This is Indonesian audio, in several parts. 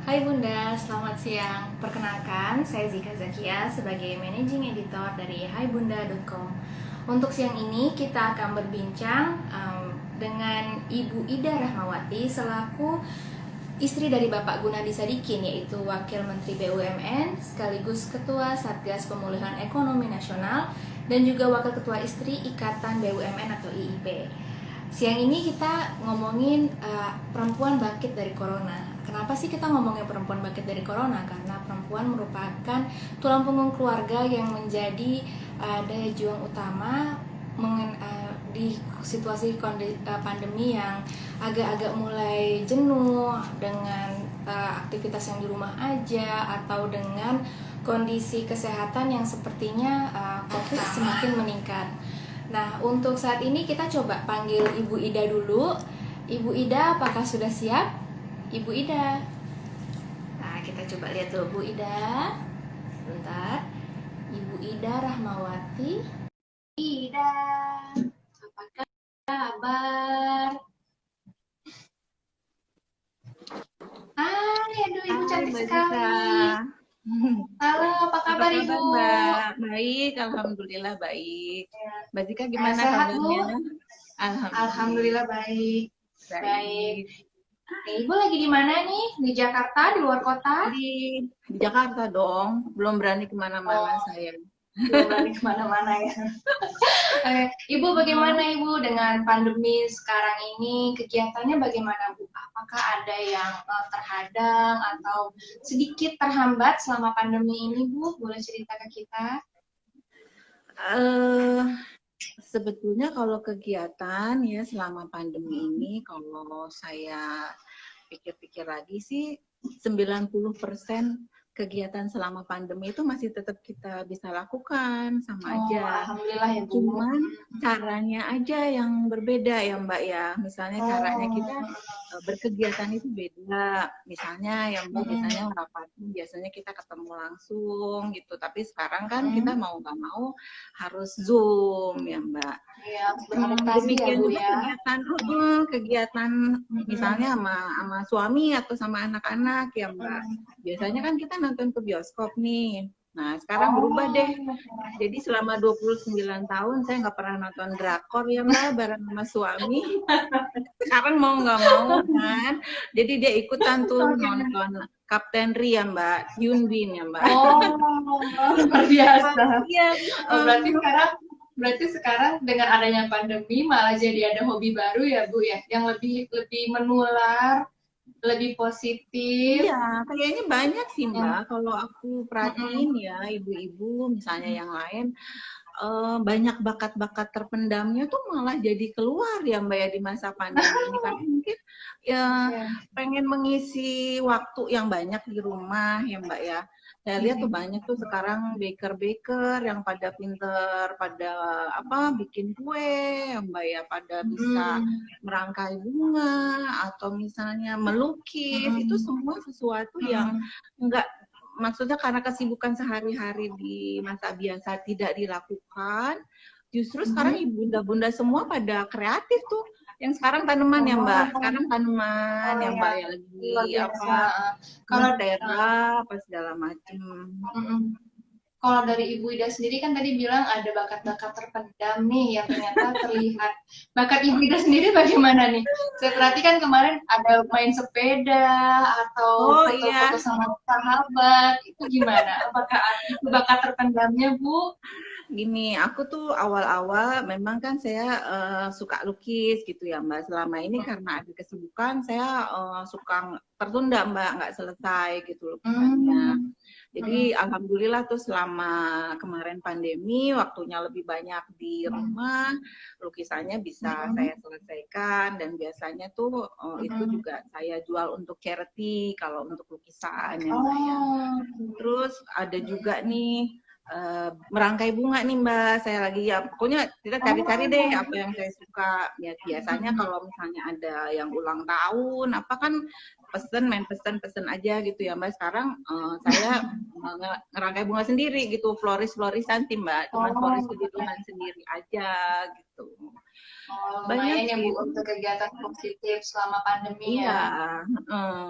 Hai Bunda, selamat siang. Perkenalkan, saya Zika Zakia sebagai Managing Editor dari haibunda.com. Untuk siang ini kita akan berbincang dengan Ibu Ida Rahmawati selaku istri dari Bapak Gunadi Sadikin, yaitu Wakil Menteri BUMN sekaligus Ketua Satgas Pemulihan Ekonomi Nasional dan juga Wakil Ketua Istri Ikatan BUMN atau IIP. Siang ini kita ngomongin perempuan bangkit dari corona. Kenapa sih kita ngomongin perempuan bangkit dari corona? Karena perempuan merupakan tulang punggung keluarga yang menjadi daya juang utama di situasi pandemi yang agak-agak mulai jenuh dengan aktivitas yang di rumah aja atau dengan kondisi kesehatan yang sepertinya COVID semakin meningkat. Nah, untuk saat ini kita coba panggil Ibu Ida dulu. Ibu Ida, apakah sudah siap? Ibu Ida. Nah, kita coba lihat dulu Bu Ida. Bentar. Ibu Ida Rahmawati. Ida, apa kabar? Hai, aduh Ibu cantik sekali. Halo, apa kabar Ibu? Mbak? Baik, alhamdulillah baik. Mbak Zika gimana Sehat Bu? kabarnya? Alhamdulillah baik. Baik. Ibu lagi di mana nih? Di Jakarta, di luar kota? Di Jakarta dong, belum berani kemana-mana Oh, saya. belum berani kemana-mana ya. Ibu, bagaimana Ibu dengan pandemi sekarang ini? Kegiatannya bagaimana Bu? Apakah ada yang terhadang atau sedikit terhambat selama pandemi ini Bu? Boleh cerita ke kita? Eh, Sebetulnya kalau kegiatan ya selama pandemi ini, kalau saya pikir-pikir lagi sih 90% kegiatan selama pandemi itu masih tetap kita bisa lakukan, sama Oh, aja. alhamdulillah ya Bu. Cuman caranya aja yang berbeda ya Mbak ya. Misalnya caranya kita Oh, berkegiatan itu beda. Misalnya ya Mbak mm-mm, biasanya rapat, biasanya kita ketemu langsung gitu. Tapi sekarang kan kita mm-mm. mau nggak mau harus Zoom ya Mbak. Ya, harus beradaptasi ya Demikian Bu juga ya. kegiatan Mm-mm, misalnya sama suami atau sama anak-anak ya Mbak. mm-mm. Biasanya kan kita nonton ke bioskop nih. Nah, sekarang berubah deh. Oh, Jadi selama 29 tahun saya nggak pernah nonton drakor ya Mbak bareng sama suami. Sekarang mau nggak mau kan. Jadi dia ikutan tuh oke. nonton Kapten Ri ya Mbak, Hyun Bin ya Mbak. Oh, luar biasa. Iya, Oh, berarti sekarang dengan adanya pandemi malah jadi ada hobi baru ya Bu ya, yang lebih lebih menular, lebih positif. iya, kayaknya banyak sih Mbak. Mm, Kalau aku perhatiin mm-mm, ya, ibu-ibu misalnya yang lain, banyak bakat-bakat terpendamnya tuh malah jadi keluar ya Mbak ya di masa pandemi ini. Karena mungkin ya ya. pengen mengisi waktu yang banyak di rumah ya Mbak ya. Saya lihat tuh Mm-mm, banyak tuh sekarang baker-baker yang pada pinter, pada apa bikin kue ya Mbak ya, pada bisa mm-mm, merangkai bunga atau misalnya melukis. Itu mm-mm, semua sesuatu yang mm-mm, enggak, maksudnya karena kesibukan sehari-hari di masa biasa tidak dilakukan, justru sekarang mm-mm. bunda-bunda semua pada kreatif tuh. Yang sekarang tanaman ya Mbak, Oh, sekarang tanaman oh yang ya, Mbak ya lagi luar biasa. apa Kalau monstera apa segala macem. mm-mm. Kalau dari Ibu Ida sendiri kan tadi bilang ada bakat-bakat terpendam nih yang ternyata terlihat. Bakat Ibu Ida sendiri bagaimana nih? Saya perhatikan kemarin ada main sepeda atau Oh foto-foto iya, sama sahabat. Itu gimana? Apakah itu bakat terpendamnya, Bu? gini, aku tuh awal-awal memang kan saya suka lukis gitu ya Mbak. Selama ini karena ada kesibukan, saya suka tertunda Mbak, nggak selesai gitu lukisannya. Hmm. Jadi Mm-mm. alhamdulillah tuh selama kemarin pandemi, waktunya lebih banyak di rumah, lukisannya bisa Mm-mm. saya selesaikan dan biasanya tuh itu Mm-mm. juga saya jual untuk charity kalau untuk lukisan ya Mbak ya. Oh. Terus ada juga nih merangkai bunga nih Mbak. Saya lagi ya pokoknya kita cari-cari deh Oh. apa yang saya suka. Ya, biasanya Mm-mm. kalau misalnya ada yang ulang tahun apa kan main pesen aja gitu ya Mbak. Sekarang saya ngerangkai bunga sendiri gitu, florisan sih Mbak. Cuman floris Oh. kebutuhan sendiri aja gitu. Oh, Banyak lumayan ya sih. Bu untuk kegiatan positif selama pandemi Iya, ya. heeh.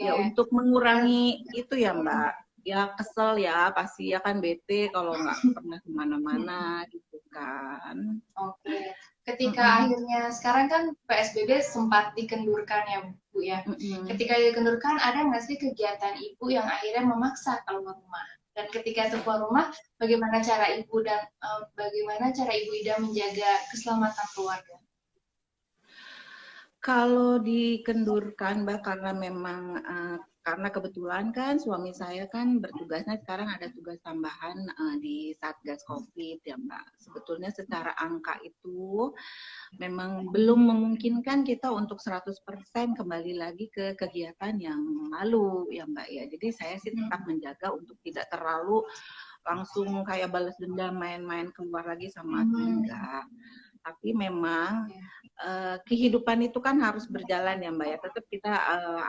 Ya Oke. untuk mengurangi itu ya Mbak, ya kesel ya pasti ya kan bete kalau nggak pernah kemana-mana gitu kan. Oke. Ketika Mm-mm, akhirnya sekarang kan PSBB sempat dikendurkan ya Bu ya. mm-mm. Ketika dikendurkan ada nggak sih kegiatan Ibu yang akhirnya memaksa keluar rumah? Dan ketika itu keluar rumah, bagaimana cara Ibu dan bagaimana cara Ibu Ida menjaga keselamatan keluarga? Kalau dikendurkan, Mbak, karena memang karena kebetulan kan suami saya kan bertugasnya sekarang ada tugas tambahan di Satgas Covid ya, Mbak. Sebetulnya secara angka itu memang belum memungkinkan kita untuk 100% kembali lagi ke kegiatan yang lalu ya, Mbak ya. Jadi saya sih tetap menjaga untuk tidak terlalu langsung kayak balas dendam main-main keluar lagi sama enggak. Tapi memang kehidupan itu kan harus berjalan ya Mbak ya. Tetap kita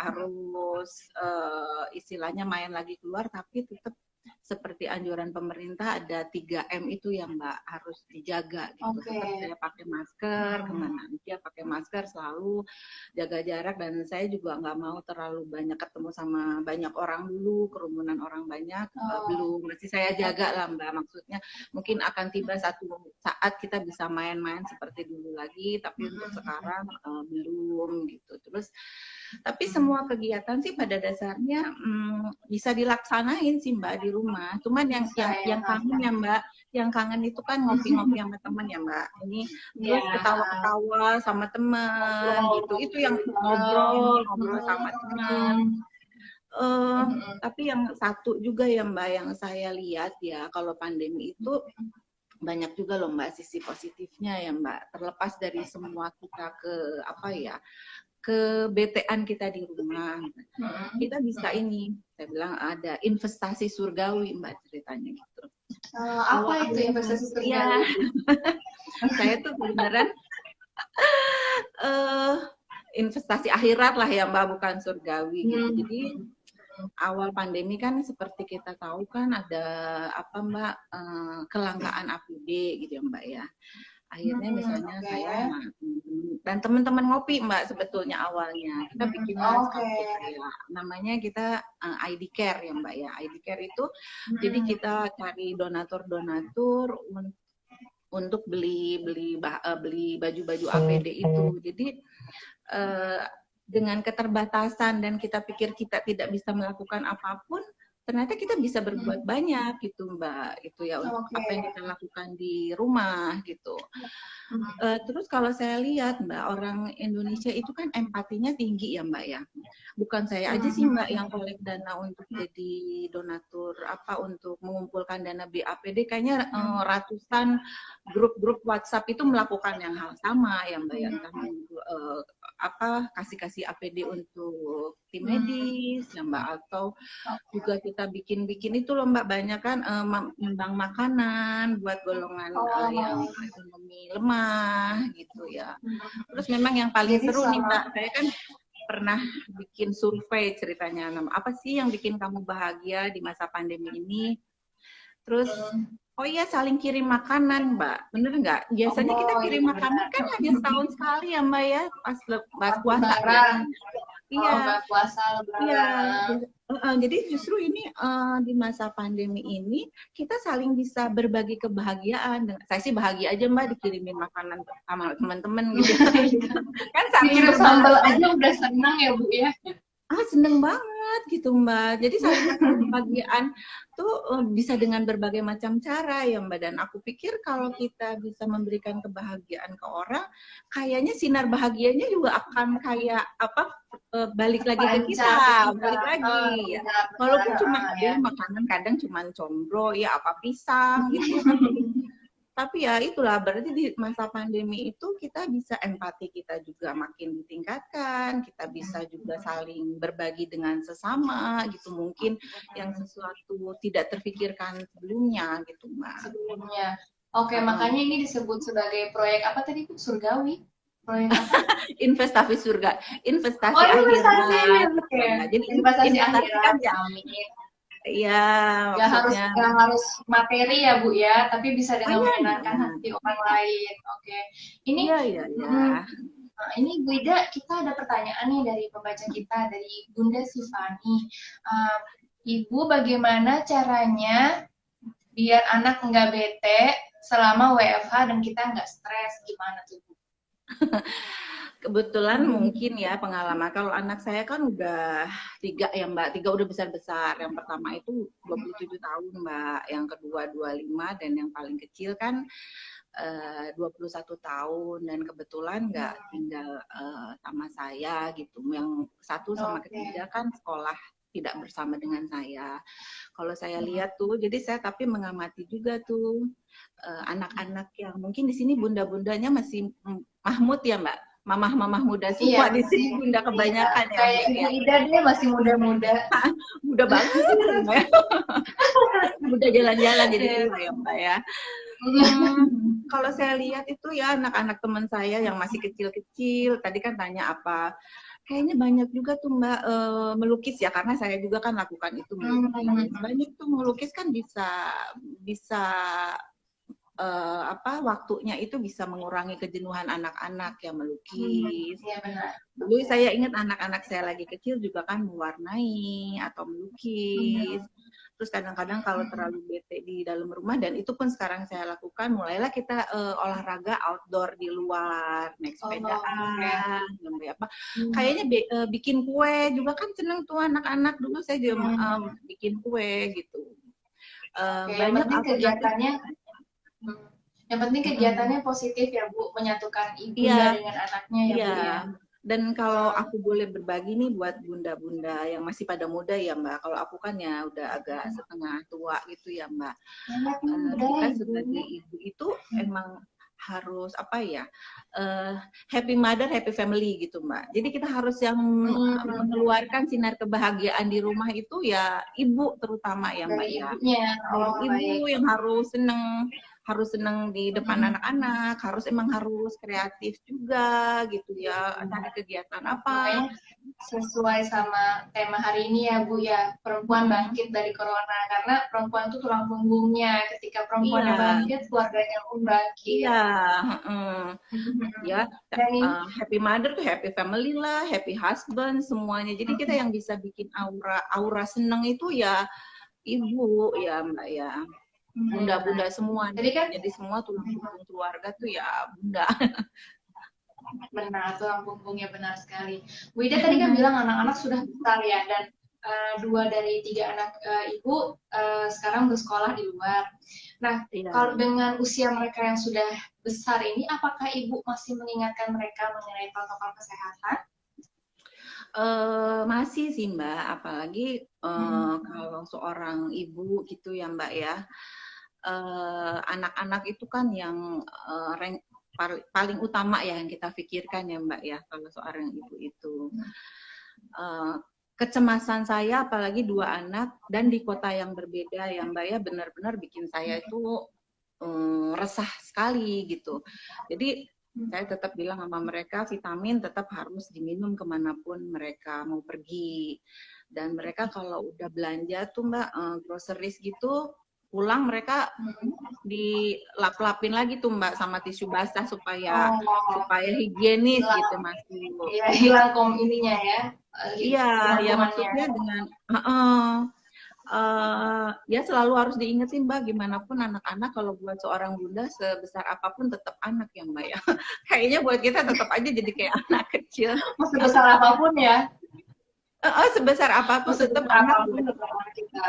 harus istilahnya main lagi keluar, tapi tetap seperti anjuran pemerintah ada 3M itu yang Mbak harus dijaga gitu. Oke. Tetap saya pakai masker, kemana aja pakai masker selalu, jaga jarak, dan saya juga nggak mau terlalu banyak ketemu sama banyak orang dulu, kerumunan orang banyak belum, masih saya jaga lah Mbak. Maksudnya mungkin akan tiba satu saat kita bisa main-main seperti dulu lagi, tapi untuk sekarang belum gitu. Terus tapi semua kegiatan sih pada dasarnya bisa dilaksanain sih Mbak di rumah. Cuman yang kangen ya Mbak, yang kangen itu kan ngopi-ngopi sama teman ya Mbak. Ini terus ketawa-ketawa sama teman gitu. Itu yang ngobrol sama teman. Tapi yang satu juga ya Mbak yang saya lihat ya, kalau pandemi itu banyak juga loh Mbak sisi positifnya ya Mbak. Terlepas dari semua kita ke apa ya, kebetean kita di rumah, kita bisa ini, saya bilang ada investasi surgawi Mbak ceritanya gitu. Apa itu investasi surgawi? Ya, saya tuh beneran investasi akhirat lah ya Mbak, bukan surgawi gitu. Jadi awal pandemi kan seperti kita tahu kan ada apa Mbak, kelangkaan APD gitu ya Mbak ya. Akhirnya misalnya saya dan teman-teman ngopi Mbak sebetulnya awalnya kita bikin satu kayak namanya kita ID Care ya Mbak ya. ID Care itu jadi kita cari donatur-donatur untuk beli baju-baju APD itu. Jadi dengan keterbatasan dan kita pikir kita tidak bisa melakukan apapun, ternyata kita bisa berbuat banyak gitu Mbak, itu ya untuk apa yang kita lakukan di rumah gitu. Terus kalau saya lihat Mbak, orang Indonesia itu kan empatinya tinggi ya Mbak ya. Bukan saya aja sih Mbak yang kolek dana untuk jadi donatur apa untuk mengumpulkan dana BAPD, kayaknya ratusan grup-grup WhatsApp itu melakukan yang hal sama ya Mbak ya, entah apa kasih APD untuk tim medis ya Mbak, atau juga kita bikin itu loh Mbak, banyak kan membang makanan buat golongan yang ekonomi lemah gitu ya. Terus memang yang paling seru nih Mbak, saya kan pernah bikin survei ceritanya, apa sih yang bikin kamu bahagia di masa pandemi ini? Terus oh iya saling kirim makanan Mbak, bener nggak? Biasanya kita kirim makanan kan hanya setahun sekali ya Mbak ya, pas puasa ya. Iya, iya. Jadi justru ini di masa pandemi ini kita saling bisa berbagi kebahagiaan. Saya sih bahagia aja Mbak dikirimin makanan sama teman-teman gitu. Kan saling Kirim sambal aja udah senang ya Bu ya. Seneng banget gitu Mbak. Jadi saling kebahagiaan tuh bisa dengan berbagai macam cara ya Mbak. Dan aku pikir kalau kita bisa memberikan kebahagiaan ke orang, kayaknya sinar bahagianya juga akan kayak apa balik lagi ke kita, balik lagi. Ya. Walaupun cuma ada makanan kadang cuma combro ya apa pisang gitu. Tapi ya itulah berarti di masa pandemi itu kita bisa empati kita juga makin ditingkatkan, kita bisa juga saling berbagi dengan sesama gitu, mungkin yang sesuatu tidak terpikirkan sebelumnya gitu Mbak. Sebelumnya. Oke, makanya ini disebut sebagai proyek apa tadi Bu? Surgawi? Proyek apa? Investasi surga, investasi akhirat. Investasi Jadi investasi akhirat kan ya. Iya, Nggak harus maksudnya. nggak harus materi ya Bu ya, tapi bisa dengan Iya, menyenangkan iya. hati orang lain. Oke, ini Iya, iya, iya. mm, ini Bu Ida, kita ada pertanyaan nih dari pembaca kita dari Bunda Sifani. Um, Ibu, bagaimana caranya biar anak nggak bete selama WFH dan kita nggak stres? Gimana tuh Bu? Kebetulan mungkin ya pengalaman, kalau anak saya kan udah 3 ya Mbak, 3 udah besar-besar. Yang pertama itu 27 tahun Mbak, yang kedua 25, dan yang paling kecil kan 21 tahun, dan kebetulan nggak tinggal sama saya gitu. Yang satu sama Oke. ketiga kan sekolah tidak bersama dengan saya. Kalau saya lihat tuh, jadi saya tapi mengamati juga tuh anak-anak yang mungkin di sini bunda-bundanya masih Mahmud ya Mbak, mamah-mamah muda Iya, semua di sini bunda iya. kebanyakan ya Kayak Mbak Ibu ya. Ida dia masih muda-muda. Muda banget ya Mbak. Muda jalan-jalan jadi tua ya Mbak ya. Kalau saya lihat itu ya anak-anak teman saya yang masih kecil-kecil, tadi kan tanya apa, kayaknya banyak juga tuh Mbak melukis ya, karena saya juga kan lakukan itu melukis. Banyak tuh melukis kan bisa bisa waktunya itu bisa mengurangi kejenuhan anak-anak yang melukis. Iya benar. Dulu saya ingat anak-anak saya lagi kecil juga kan mewarnai atau melukis. Terus kadang-kadang kalau terlalu bete di dalam rumah, dan itu pun sekarang saya lakukan, mulailah kita olahraga outdoor di luar, naik sepedaan, apa. Kayaknya bikin kue juga kan seneng tuh anak-anak. Dulu saya juga bikin kue gitu. Banyak kegiatannya. Yang penting kegiatannya positif ya Bu, menyatukan ibunda dengan anaknya ya Bu ya. Dan kalau aku boleh berbagi nih buat bunda-bunda yang masih pada muda ya Mbak, kalau aku kan ya udah agak setengah tua gitu ya Mbak. Kita sebagai ibu itu emang harus apa ya, happy mother, happy family gitu Mbak. Jadi kita harus yang mengeluarkan sinar kebahagiaan di rumah itu ya ibu terutama ya Mbak ya. Ibu yang harus seneng di depan anak-anak, emang harus kreatif juga gitu ya, cari kegiatan apa. Sesuai sama tema hari ini ya Bu ya, perempuan bangkit dari corona, karena perempuan itu tulang punggungnya, ketika perempuan bangkit, keluarganya pun bangkit. Iya, ya, happy mother tuh happy family lah, happy husband, semuanya. Jadi kita yang bisa bikin aura seneng itu ya ibu ya Mbak ya. Bunda-bunda semua. Jadi semua tulang punggung keluarga tuh ya bunda. Benar, tulang punggungnya benar sekali. Bu Ida tadi kan bilang anak-anak sudah besar ya, dan 2 dari 3 anak Ibu sekarang bersekolah di luar. Nah, kalau dengan usia mereka yang sudah besar ini, apakah Ibu masih mengingatkan mereka mengenai protokol kesehatan? Masih sih Mbak, apalagi kalau seorang ibu gitu ya Mbak ya. Anak-anak itu kan yang paling utama ya yang kita pikirkan ya Mbak ya, kalau seorang ibu itu. Kecemasan saya apalagi 2 anak dan di kota yang berbeda ya Mbak ya, benar-benar bikin saya itu resah sekali gitu. Jadi saya tetap bilang sama mereka, vitamin tetap harus diminum kemanapun mereka mau pergi. Dan mereka kalau udah belanja tuh Mbak, groceries gitu, pulang mereka dilap-lapin lagi tuh Mbak sama tisu basah supaya higienis gitu Mas. Iya, hilang ininya ya. Iya, ya maksudnya dengan ya selalu harus diingetin Mbak, gimana pun anak-anak kalau buat seorang bunda sebesar apapun tetap anak ya Mbak ya. Kayaknya buat kita tetap aja jadi kayak anak kecil. Sebesar apapun ya. Sebesar apapun tetap anak.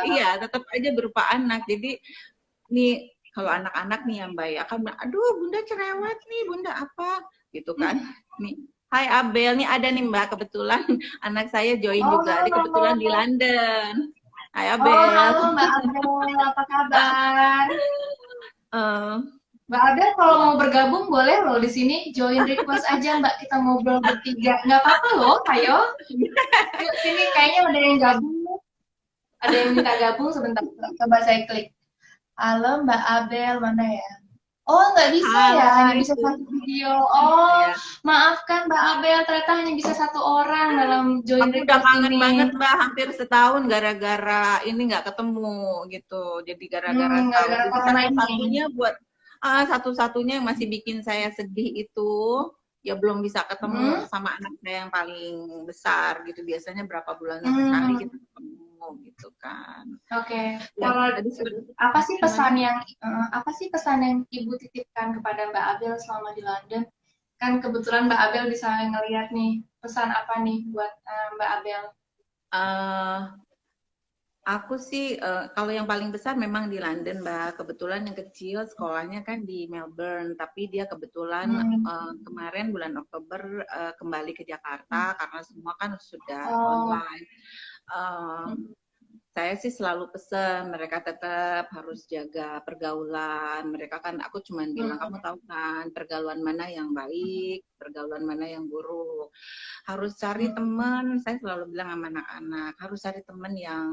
Iya, tetap aja berupa anak. Jadi nih kalau anak-anak nih ya Mbak ya, kan aduh bunda cerewet nih, bunda apa gitu kan. Nih, hai Abel, nih ada nih Mbak, kebetulan anak saya join juga. Dia kebetulan di London. Hai Abel. Halo Mbak Abel, apa kabar? Mbak Abel kalau mau bergabung boleh loh di sini, join request aja Mbak, kita ngobrol bertiga. Nggak apa-apa loh, ayo. Yuk sini, kayaknya ada yang gabung. Ada yang minta gabung sebentar, coba saya klik. Halo Mbak Abel, mana ya? Oh, nggak bisa ya, hanya Hai, bisa itu. satu video. Oh, Ya. maafkan Mbak Abel, ternyata hanya bisa satu orang dalam join Aku udah request kangen banget ini. Mbak, hampir setahun gara-gara ini nggak ketemu gitu. Jadi gara-gara setahun. Gara-gara Jadi corona ini. satu-satunya buat satu-satunya yang masih bikin saya sedih itu ya belum bisa ketemu Hmm, sama anak saya yang paling besar gitu. Biasanya berapa bulan sekali hmm, kita ketemu gitu kan. oke. Ya, Kalau tadi sebenarnya apa sih gimana? pesan yang Ibu titipkan kepada Mbak Abel selama di London? Kan kebetulan Mbak Abel bisa ngeliat nih pesan apa nih buat Mbak Abel. Eh, aku sih kalau yang paling besar memang di London, Mbak. Kebetulan yang kecil sekolahnya kan di Melbourne, tapi dia kebetulan Hmm. kemarin bulan Oktober kembali ke Jakarta karena semua kan sudah Oh. online. Eh, Hmm. saya sih selalu pesan mereka tetap harus jaga pergaulan. Mereka kan aku cuman bilang kamu Hmm. tahu kan pergaulan mana yang baik, pergaulan mana yang buruk. Harus cari Hmm. teman, saya selalu bilang sama anak-anak, harus cari teman yang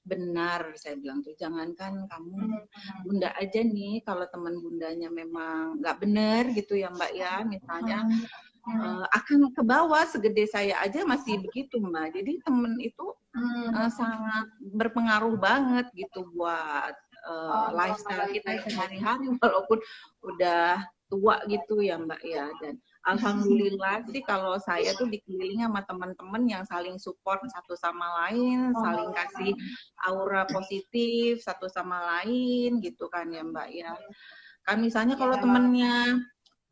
benar, saya bilang tuh. Jangankan kamu Hmm. bunda aja nih, kalau teman bundanya memang nggak benar gitu ya Mbak ya, misalnya Hmm. Hmm. akan ke bawah segede saya aja masih begitu Mbak. Jadi teman itu Hmm. sangat berpengaruh banget gitu buat Oh, lifestyle baik, kita baik, baik. sehari-hari walaupun udah tua gitu ya Mbak ya. Dan alhamdulillah sih kalau saya tuh dikelilingi sama teman-teman yang saling support satu sama lain, saling Oh, kasih aura positif satu sama lain gitu kan ya Mbak ya. Kan misalnya ya kalau emang. temennya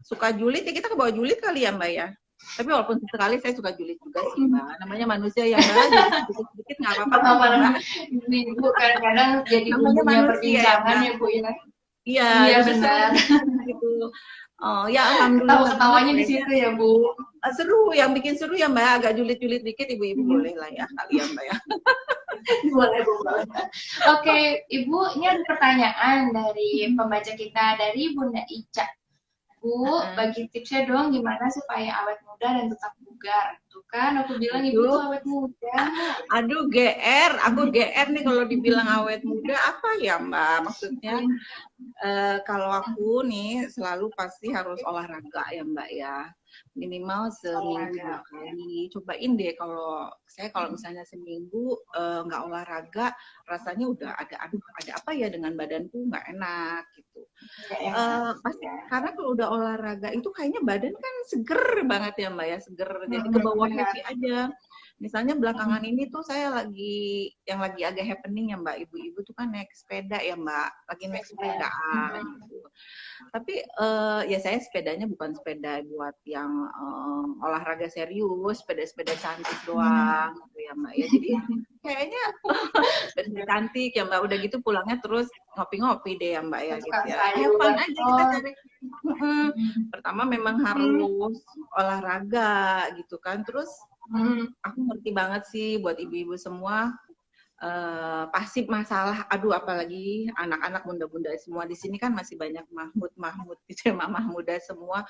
suka julid ya kita ke bawah julid kali ya Mbak ya. Tapi walaupun sesekali saya suka julid juga sih Mbak. Namanya manusia ya Mbak, julid sedikit-sedikit nggak apa-apa kok ya Mbak. Ibu kadang-kadang jadi Namanya bumbunya manusia ya perbincangan Mbak. ya Bu ya. Iya, Iya jadi seru benar. gitu. Oh, ya alhamdulillah banget Ketawa-ketawanya di kayaknya. situ ya Bu. Seru, yang bikin seru ya Mbak, agak julid-julid dikit ibu-ibu boleh lah ya kali ya Mbak ya. Boleh Bu. Boleh. Oke, Ibu, ini ada pertanyaan dari pembaca kita dari Bunda Ica. Bu, bagi tipsnya dong gimana supaya awet muda dan tetap bugar. Tuh kan, aku bilang ibu tuh Aduh, awet muda. aduh GR, aku GR nih kalau dibilang awet muda apa ya Mbak maksudnya? Kalau aku nih selalu pasti harus olahraga ya Mbak ya. Minimal seminggu Olahraga. 2 kali. Cobain deh kalau misalnya seminggu nggak olahraga, rasanya udah ada apa ya dengan badanku nggak enak gitu. Enggak enak. Pasti Ya. karena kalau udah olahraga itu kayaknya badan kan seger banget ya Mbak ya, seger. Jadi ke bawah Benar. happy aja. Misalnya belakangan ini tuh saya yang lagi agak happening ya Mbak, ibu-ibu tuh kan naik sepeda ya Mbak, lagi naik Sepeda. sepedaan gitu. Tapi ya saya sepedanya bukan sepeda buat yang olahraga serius, sepeda-sepeda cantik doang gitu ya Mbak ya. Jadi kayaknya sepeda cantik ya Mbak, udah gitu pulangnya terus ngopi-ngopi deh ya Mbak ya gitu Tukang ya. Have fun sayur. aja kita Oh. cari. Pertama memang Hmm. harus olahraga gitu kan. Terus Hmm. aku ngerti banget sih buat ibu-ibu semua pasti masalah aduh apalagi anak-anak bunda-bunda semua di sini kan masih banyak mahmud gitu ya mamah muda semua.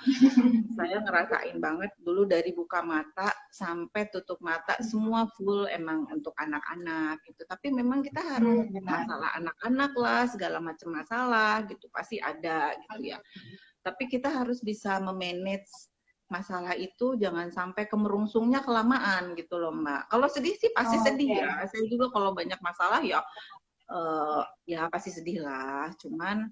Saya ngerasain banget dulu dari buka mata sampai tutup mata semua full emang untuk anak-anak gitu. Tapi memang kita harus Benar. masalah anak-anak lah segala macam masalah gitu pasti ada gitu ya. Tapi kita harus bisa memanage masalah itu jangan sampai kemerungsungnya kelamaan gitu loh Mbak. Kalau sedih sih pasti Oh, sedih oke. ya. Saya juga kalau banyak masalah ya pasti sedih lah. Cuman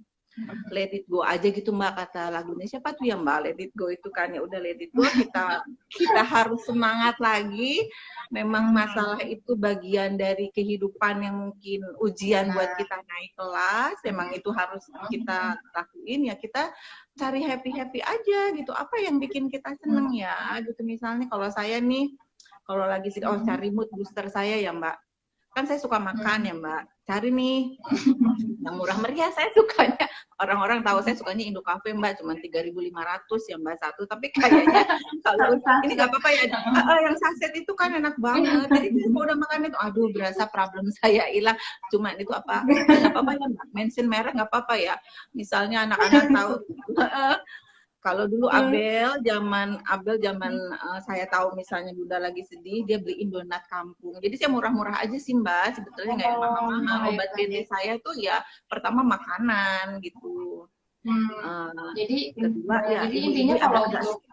let it go aja gitu Mbak kata lagunya siapa tuh ya Mbak let it go itu kan ya udah let it go kita harus semangat lagi. Memang masalah itu bagian dari kehidupan yang mungkin ujian buat Benar. kita naik kelas. Emang itu harus kita lakuin ya kita cari happy aja gitu. Apa yang bikin kita seneng ya gitu misalnya kalau saya nih kalau lagi cari mood booster saya ya Mbak. Kan saya suka makan ya Mbak. Cari nih yang murah meriah saya sukanya. Orang-orang tahu saya sukanya Indocafe Mbak, cuma 3.500 ya Mbak satu. Tapi kayaknya kalau Satu ini saset. nggak apa-apa ya. Yang saset itu kan enak banget. Jadi kalau udah makan itu, aduh berasa problem saya hilang. Cuma itu apa? Nggak apa-apa ya Mbak. Mention merek nggak apa-apa ya. Misalnya anak-anak tahu. Kalau dulu Abel zaman saya tahu misalnya Bunda lagi sedih, dia beliin donat kampung. Jadi saya murah-murah aja sih Mbak, sebetulnya nggak yang Oh, mahal-mahal. Obat bete baik. saya tuh ya pertama makanan gitu. Hmm. Eh, Jadi, Kedua ya jadi ibu-ibu intinya kalau agak-agak untuk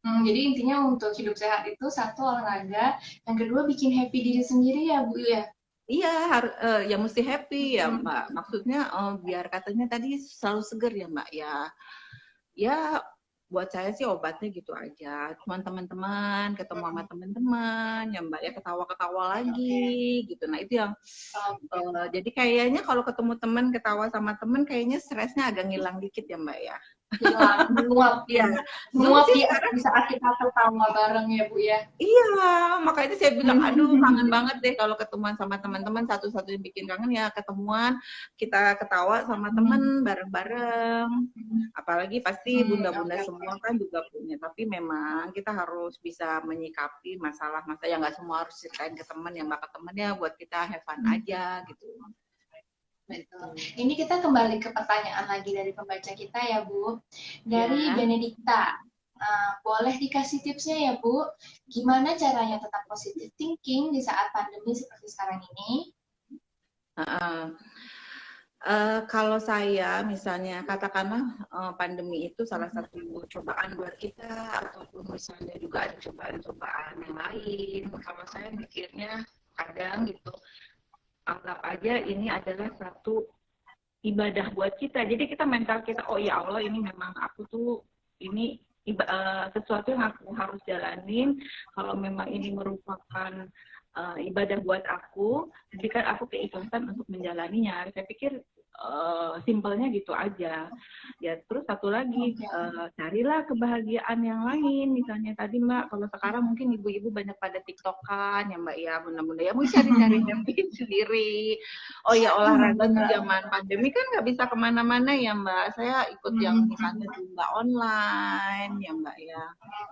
jadi intinya untuk hidup sehat itu satu olahraga, yang kedua bikin happy diri sendiri ya Bu ya. iya harus ya mesti happy ya Hmm. Mbak. Maksudnya biar katanya tadi selalu seger ya Mbak ya. Ya buat saya sih obatnya gitu aja. Cuman teman-teman, ketemu sama teman-teman, ya Mbak ya ketawa-ketawa Oke, lagi gitu. Nah itu yang oke. jadi kayaknya kalau ketemu teman, ketawa sama teman, kayaknya stresnya agak ngilang dikit ya Mbak ya. Hilang, menguap Iya, ya. Zoom Menguap sih di saat kita tertawa bareng ya Bu ya. iya, makanya saya bilang, aduh kangen banget deh kalau ketemuan sama teman-teman. Satu-satu yang bikin kangen ya ketemuan, kita ketawa sama temen bareng-bareng. Apalagi pasti bunda-bunda Oke, oke. semua kan juga punya. Tapi memang kita harus bisa menyikapi masalah-masalah yang nggak semua harus ceritain ke temen, yang bakal temen ya buat kita have fun aja gitu. Betul. Gitu. Ini kita kembali ke pertanyaan lagi dari pembaca kita ya, Bu. Dari Ya. Benedikta. Boleh dikasih tipsnya ya, Bu? Gimana caranya tetap positive thinking di saat pandemi seperti sekarang ini? Uh, kalau saya misalnya katakanlah pandemi itu salah satu cobaan buat kita ataupun misalnya juga ada cobaan-cobaan yang lain. Kalau saya mikirnya kadang gitu anggap aja ini adalah satu ibadah buat kita. Jadi kita mental kita oh ya Allah ini memang aku tuh ini sesuatu yang aku harus jalanin. Kalau memang ini merupakan ibadah buat aku, jika aku keikhlasan untuk menjalaninya. Saya pikir simpelnya gitu aja. Ya terus satu lagi Oke. carilah kebahagiaan yang lain. Misalnya tadi Mbak, kalau sekarang mungkin ibu-ibu banyak pada TikTokan ya Mbak ya, bunda-bunda ya mau cari-cari happy sendiri. Oh ya olahraga tuh Benar. zaman pandemi kan nggak bisa kemana-mana ya Mbak. Saya ikut yang misalnya zumba online ya Mbak ya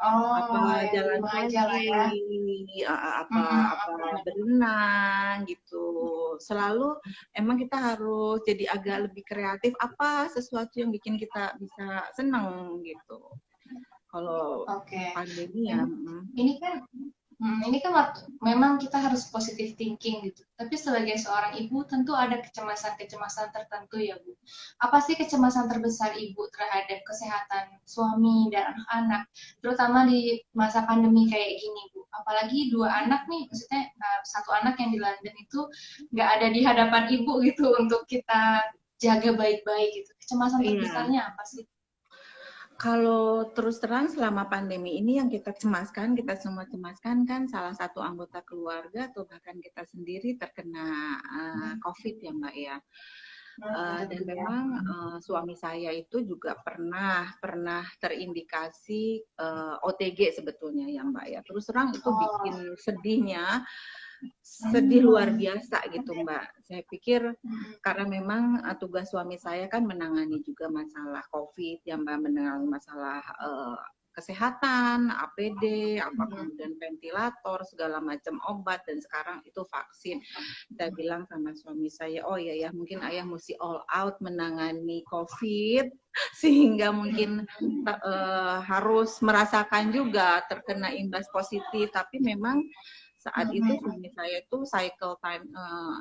Oh, apa ya di jalan rumah aja lah pagi, ya. apa apa berenang gitu. Selalu emang kita harus jadi agak lebih kreatif apa sesuatu yang bikin kita bisa senang gitu. Kalau Oke. pandemi ya, Mem- Ini kan ini kan memang kita harus positive thinking gitu. Tapi sebagai seorang ibu tentu ada kecemasan-kecemasan tertentu ya Bu. Apa sih kecemasan terbesar ibu terhadap kesehatan suami dan anak-anak, terutama di masa pandemi kayak gini Bu? Apalagi dua anak nih, maksudnya satu anak yang di London itu nggak ada di hadapan ibu gitu untuk kita jaga baik-baik gitu. Kecemasan iya. terbesarnya apa sih? Kalau terus terang selama pandemi ini yang kita cemaskan, kita semua cemaskan kan salah satu anggota keluarga atau bahkan kita sendiri terkena COVID ya Mbak ya. Dan Betul ya. memang suami saya itu juga pernah terindikasi OTG sebetulnya ya Mbak ya. Terus terang itu Oh. bikin sedih luar Hmm. biasa gitu Mbak. Saya pikir karena memang tugas suami saya kan menangani juga masalah COVID, ya Mbak, menangani masalah kesehatan, APD, apa kemudian ventilator, segala macam obat, dan sekarang itu vaksin. Saya bilang sama suami saya, oh ya ya mungkin ayah mesti all out menangani COVID, sehingga mungkin harus merasakan juga terkena imbas positif, tapi memang saat itu suami saya itu cycle time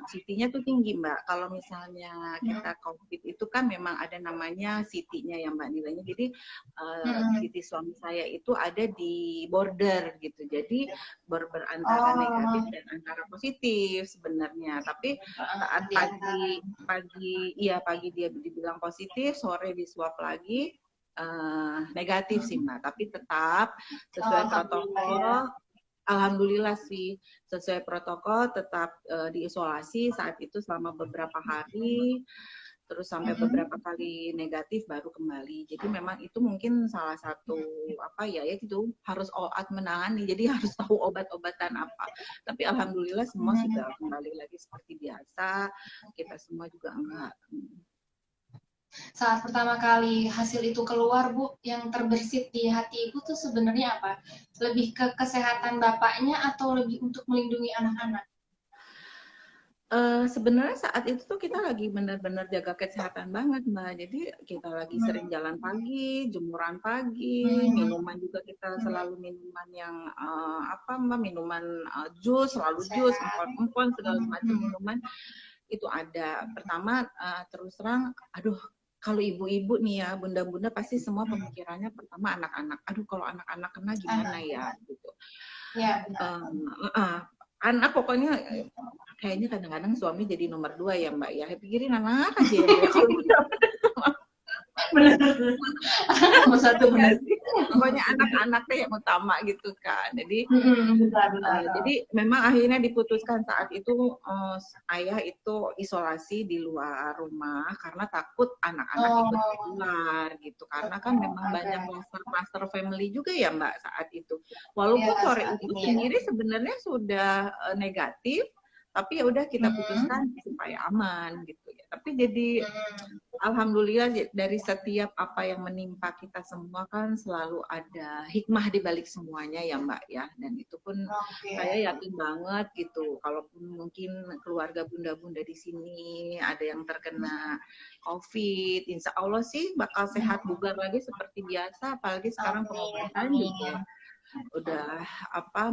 CT-nya tuh tinggi Mbak. Kalau misalnya kita COVID itu kan memang ada namanya CT-nya ya Mbak nilainya. Jadi CT suami saya itu ada di border gitu. Jadi border antara negatif Oh, dan antara positif sebenarnya. Tapi saat di antara. pagi dia dibilang positif, sore di swab lagi negatif sih Mbak. Tapi tetap Oh, sesuai alhamdulillah ya. protokol. Alhamdulillah sih sesuai protokol tetap diisolasi saat itu selama beberapa hari, terus sampai beberapa kali negatif baru kembali. Jadi memang itu mungkin salah satu apa ya itu harus all out menangani. Jadi harus tahu obat-obatan apa. Tapi alhamdulillah semua sudah kembali lagi seperti biasa. Kita semua juga enggak. Saat pertama kali hasil itu keluar, Bu, yang terbersit di hati Ibu tuh sebenarnya apa? Lebih ke kesehatan bapaknya atau lebih untuk melindungi anak-anak? Sebenarnya saat itu tuh kita lagi benar-benar jaga kesehatan banget, Mbak. Jadi kita lagi sering jalan pagi, jemuran pagi, minuman juga kita selalu minuman yang apa Mbak, minuman jus, selalu jus, Sehat. empon-empon segala macam minuman itu ada. Pertama terus terang, aduh kalau ibu-ibu nih ya, bunda-bunda pasti semua pemikirannya pertama anak-anak. Aduh, kalau anak-anak kena gimana Anak. ya gitu. Ya, benar. Anak pokoknya kayaknya kadang-kadang suami jadi nomor 2 ya Mbak ya. Pikirin anak aja ya Mbak. Kalau Benar. Nomor satu benar. pokoknya anak-anaknya yang utama gitu kan. Benar. Jadi memang akhirnya diputuskan saat itu ayah itu isolasi di luar rumah karena takut anak-anak ikut keluar gitu. Karena kan memang banyak master family juga ya Mbak saat itu. Walaupun Ya, sore saat itu ini ya. sendiri sebenarnya sudah negatif, tapi ya udah kita putuskan supaya aman gitu ya. Tapi jadi alhamdulillah dari setiap apa yang menimpa kita semua kan selalu ada hikmah di balik semuanya ya Mbak ya. Dan itu pun saya yakin banget gitu. Kalaupun mungkin keluarga bunda-bunda di sini ada yang terkena COVID, insya Allah sih bakal sehat bugar lagi seperti biasa. Apalagi sekarang pengobatan juga udah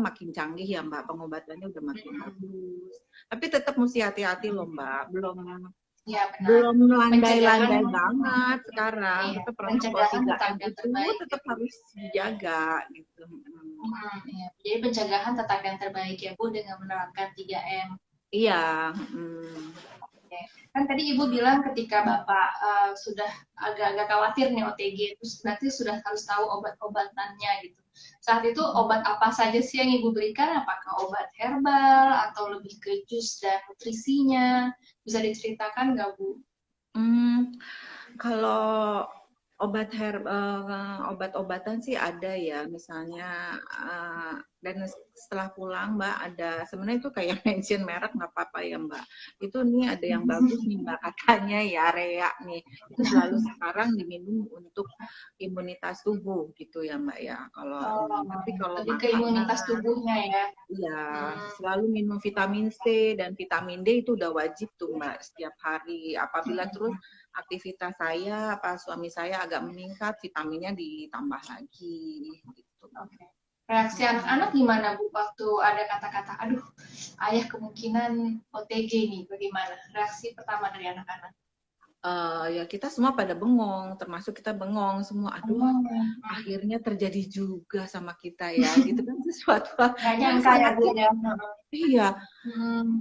makin canggih ya Mbak, pengobatannya udah makin bagus. Tapi tetap mesti hati-hati loh Mbak, belum landai-landai banget sekarang. Tetap protokol 3M itu tetap harus dijaga gitu. Ya. Jadi pencegahan tetap yang terbaik ya Bu dengan menerapkan 3M. Iya. Kan tadi Ibu bilang ketika Bapak sudah agak-agak khawatir nih OTG, terus berarti sudah harus tahu obat-obatannya gitu. Saat itu obat apa saja sih yang Ibu berikan? Apakah obat herbal atau lebih ke jus dan nutrisinya? Bisa diceritakan nggak Bu? Kalau obat-obatan sih ada ya, misalnya dan setelah pulang Mbak ada sebenarnya itu kayak mention merek nggak apa-apa ya Mbak. Itu nih ada yang bagus nih Mbak katanya ya Rea nih. Itu selalu sekarang diminum untuk imunitas tubuh gitu ya Mbak ya. Tapi kalau lebih ke imunitas tubuhnya ya. Iya, selalu minum vitamin C dan vitamin D itu udah wajib tuh Mbak setiap hari. Apabila terus aktivitas saya, suami saya agak meningkat, vitaminnya ditambah lagi. Gitu. Reaksi anak-anak gimana Bu waktu ada kata-kata, aduh ayah kemungkinan OTG nih, bagaimana? Reaksi pertama dari anak-anak? Ya kita semua pada bengong, termasuk kita bengong semua. Aduh, akhirnya terjadi juga sama kita ya, gitu kan sesuatu yang sangat iya.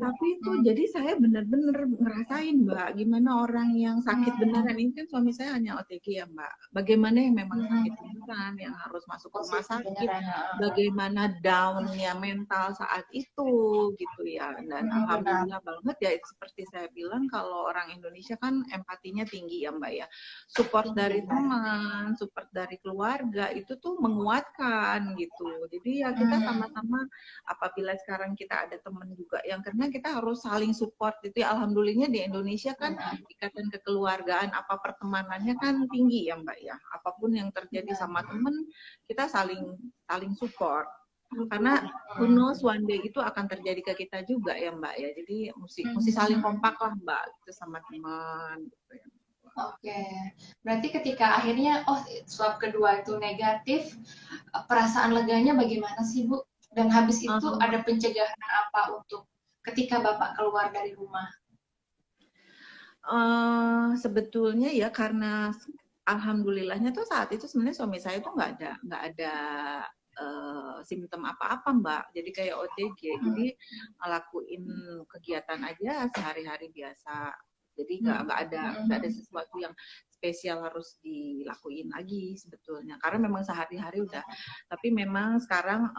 Tapi itu jadi saya benar-benar ngerasain Mbak, gimana orang yang sakit beneran ini kan suami saya hanya OTG ya Mbak. Bagaimana yang memang sakit beneran, yang harus masuk rumah sakit, bagaimana down-nya mental saat itu gitu ya. Dan alhamdulillah banget ya seperti saya bilang kalau orang Indonesia kan empatinya tinggi ya Mbak ya. Support dari teman, support dari keluarga itu tuh menguatkan gitu. Jadi ya kita sama-sama apabila sekarang kita ada teman juga yang karena kita harus saling support itu ya alhamdulillahnya di Indonesia kan ikatan kekeluargaan apa pertemanannya kan tinggi ya Mbak ya. Apapun yang terjadi sama teman kita saling support. Karena who knows one day itu akan terjadi ke kita juga ya Mbak ya. Jadi mesti saling kompak lah Mbak itu sama teman gitu ya. Oke, berarti ketika akhirnya swab kedua itu negatif, perasaan leganya bagaimana sih Bu? Dan habis itu ada pencegahan apa untuk ketika Bapak keluar dari rumah? Sebetulnya ya karena alhamdulillahnya tuh saat itu sebenarnya suami saya tuh nggak ada simptom apa-apa Mbak. Jadi kayak OTG. Jadi ngelakuin kegiatan aja sehari-hari biasa. Jadi nggak ada sesuatu yang spesial harus dilakuin lagi sebetulnya karena memang sehari-hari udah tapi memang sekarang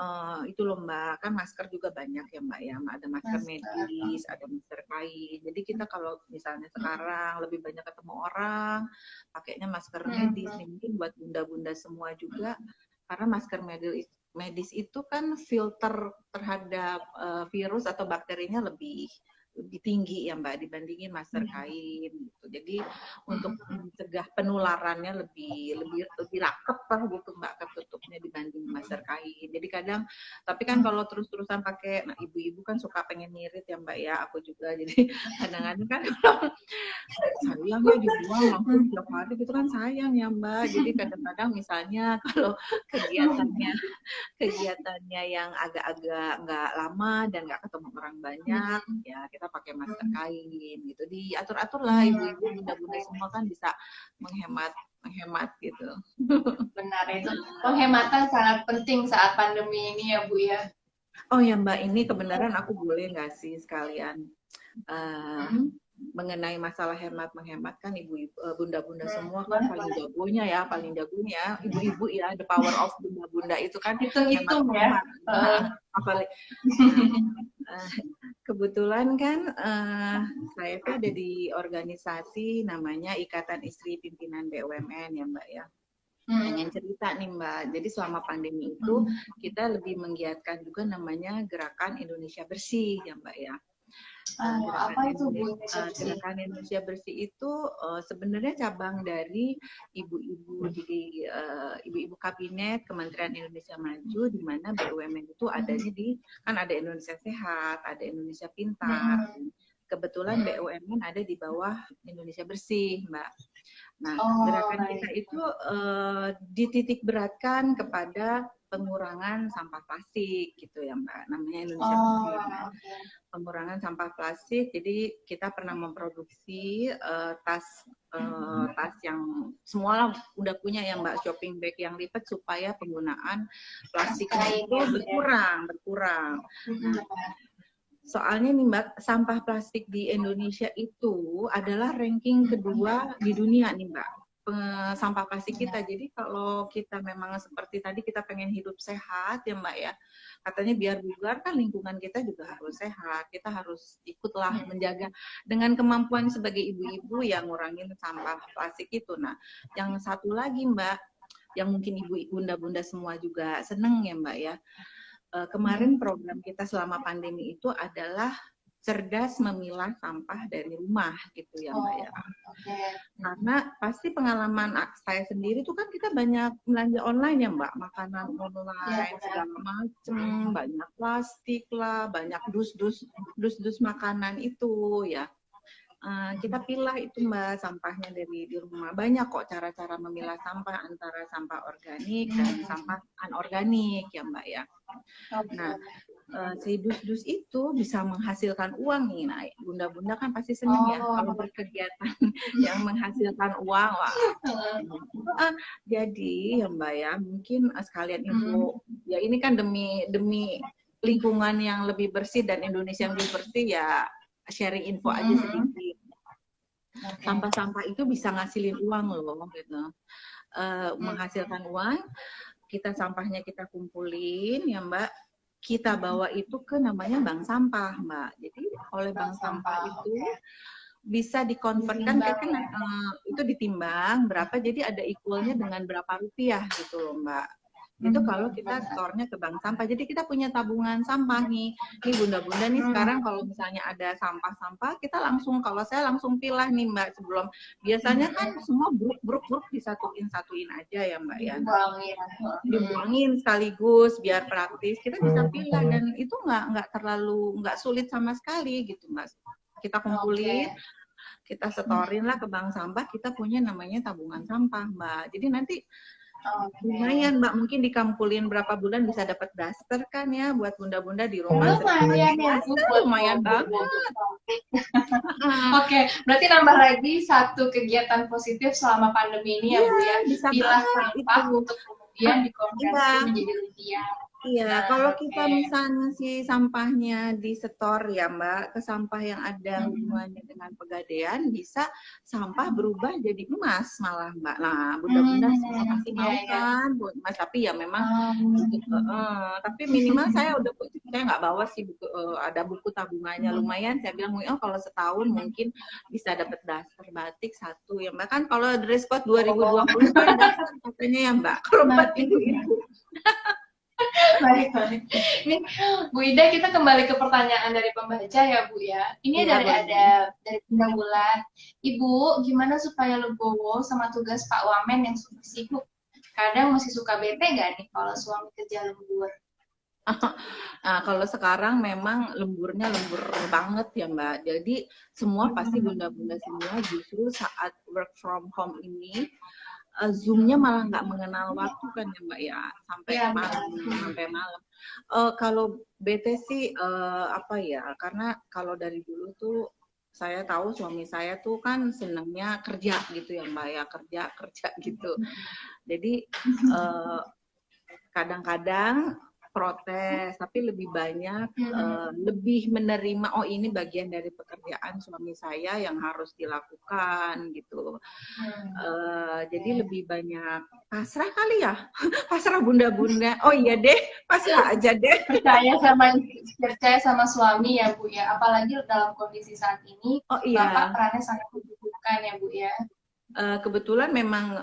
itu loh Mbak kan masker juga banyak ya Mbak ya ada masker medis ada masker kain jadi kita kalau misalnya sekarang lebih banyak ketemu orang pakainya masker medis nih mungkin buat bunda-bunda semua juga karena masker medis itu kan filter terhadap virus atau bakterinya lebih tinggi ya Mbak dibandingin masker kain gitu. Jadi untuk mencegah penularannya lebih rakep lah gitu Mbak ketutupnya dibanding masker kain. Jadi kadang tapi kan kalau terus-terusan pakai ibu-ibu kan suka pengen ngirit ya Mbak ya aku juga. Jadi kadang-kadang kan sayang ya dibuang langsung tiap hari gitu kan sayang ya Mbak. Jadi kadang-kadang misalnya kalau kegiatannya yang agak-agak nggak lama dan nggak ketemu orang banyak ya kita mereka pakai masker kain gitu. Diatur-atur lah ibu-ibu, bunda-bunda semua kan bisa menghemat gitu. Benar, itu penghematan sangat penting saat pandemi ini ya Bu ya. Oh ya Mbak, ini kebenaran aku boleh nggak sih sekalian mengenai masalah menghemat kan ibu-ibu, bunda-bunda semua kan paling jagonya ibu-ibu ya, the power of bunda-bunda itu kan hitung-hitung ya. Apalagi kebetulan kan saya tuh ada di organisasi namanya Ikatan Istri Pimpinan BUMN ya Mbak ya. Pengen cerita nih Mbak, jadi selama pandemi itu kita lebih menggiatkan juga namanya Gerakan Indonesia Bersih ya Mbak ya. Apa itu Bu? Gerakan Indonesia Bersih itu sebenarnya cabang dari ibu-ibu di ibu-ibu kabinet Kementerian Indonesia Maju, di mana BUMN itu adanya kan ada Indonesia Sehat, ada Indonesia Pintar. Kebetulan BUMN ada di bawah Indonesia Bersih, Mbak. Nah, gerakan kita itu dititik beratkan kepada pengurangan sampah plastik gitu ya Mbak, namanya Indonesia Bersih. Pengurangan sampah plastik, jadi kita pernah memproduksi tas yang semua udah punya ya Mbak, shopping bag yang lipat supaya penggunaan plastiknya itu berkurang. Nah, soalnya nih Mbak, sampah plastik di Indonesia itu adalah ranking kedua di dunia nih Mbak, sampah plastik kita. Jadi kalau kita memang seperti tadi kita pengen hidup sehat ya Mbak ya, katanya biar bugar kan lingkungan kita juga harus sehat, kita harus ikutlah menjaga dengan kemampuan sebagai ibu-ibu yang ngurangin sampah plastik itu. Nah, yang satu lagi Mbak, yang mungkin ibu bunda-bunda semua juga seneng ya Mbak ya, kemarin program kita selama pandemi itu adalah cerdas memilah sampah dari rumah gitu ya Mbak ya. Karena pasti pengalaman saya sendiri tuh kan kita banyak belanja online ya Mbak, makanan online segala macem, banyak plastik lah, banyak dus makanan itu ya. Kita pilah itu Mbak sampahnya dari di rumah. Banyak kok cara-cara memilah sampah antara sampah organik dan sampah anorganik ya Mbak ya. Nah, si dus itu bisa menghasilkan uang nih. Nah, bunda-bunda kan pasti seneng ya kalau berkegiatan yang menghasilkan uang. Wah. Jadi ya Mbak ya, mungkin sekalian info. Ya ini kan demi lingkungan yang lebih bersih dan Indonesia yang lebih bersih ya. Sharing info aja sedikit. Sampah-sampah itu bisa ngasilin uang loh, gitu. Menghasilkan uang, sampahnya kita kumpulin ya Mbak, kita bawa itu ke namanya bank sampah Mbak. Jadi oleh bank sampah itu bisa dikonvertkan itu ditimbang berapa, jadi ada equalnya dengan berapa rupiah gitu loh Mbak. Itu kalau kita store-nya ke bank sampah. Jadi kita punya tabungan sampah nih. Nih bunda-bunda nih sekarang kalau misalnya ada sampah-sampah, kita langsung, kalau saya langsung pilah nih Mbak sebelum. Biasanya kan semua bruk disatuin aja ya Mbak ya. Dibuangin sekaligus biar praktis. Kita bisa pilah dan itu nggak sulit sama sekali gitu Mbak. Kita kumpulin, kita setorin lah ke bank sampah, kita punya namanya tabungan sampah Mbak. Jadi nanti lumayan Mbak, mungkin dikampulin berapa bulan bisa dapat daster kan ya buat bunda-bunda di rumah. Lumayan banget. Oke, berarti nambah lagi satu kegiatan positif selama pandemi ini ya Bu ya, pilah sampah untuk kemudian dikonversi menjadi rupiah. Iya, kalau kita misalnya si sampahnya di setor ya Mbak, ke sampah yang ada hubungannya dengan pegadaian, bisa sampah berubah jadi emas malah Mbak. Nah, bunda-bunda semua pasti mau kan, Mas, tapi ya memang, tapi minimal saya nggak bawa sih ada buku tabungannya, lumayan. Saya bilang, kalau setahun mungkin bisa dapat daster batik satu ya Mbak. Kan kalau dress code 2020 kan daster katanya ya Mbak, kalau buat ibu-ibu. Baik. Ini Bu Ida, kita kembali ke pertanyaan dari pembaca ya Bu ya. Ini dari Bunda Wulan. Ibu, gimana supaya legowo sama tugas Pak Wamen yang super sibuk? Kadang masih suka bete nggak nih kalau suami kerja lembur? Nah, kalau sekarang memang lembur banget ya Mbak. Jadi semua pasti bunda-bunda semua justru saat work from home ini Zoom-nya malah nggak mengenal waktu kan ya Mbak ya, sampai Iya, malam, benar. sampai malam. Kalau bete sih apa ya, karena kalau dari dulu tuh saya tahu suami saya tuh kan senangnya kerja gitu ya Mbak ya, kerja kerja gitu. Jadi eh, kadang-kadang protes, tapi lebih banyak lebih menerima, oh ini bagian dari pekerjaan suami saya yang harus dilakukan gitu. Jadi lebih banyak pasrah kali ya, pasrah bunda-bunda. Oh iya deh, pasrah aja deh. percaya sama percaya sama suami ya Bu ya, apalagi dalam kondisi saat ini Oh Bapak iya, perannya sangat dibutuhkan ya Bu ya. kebetulan memang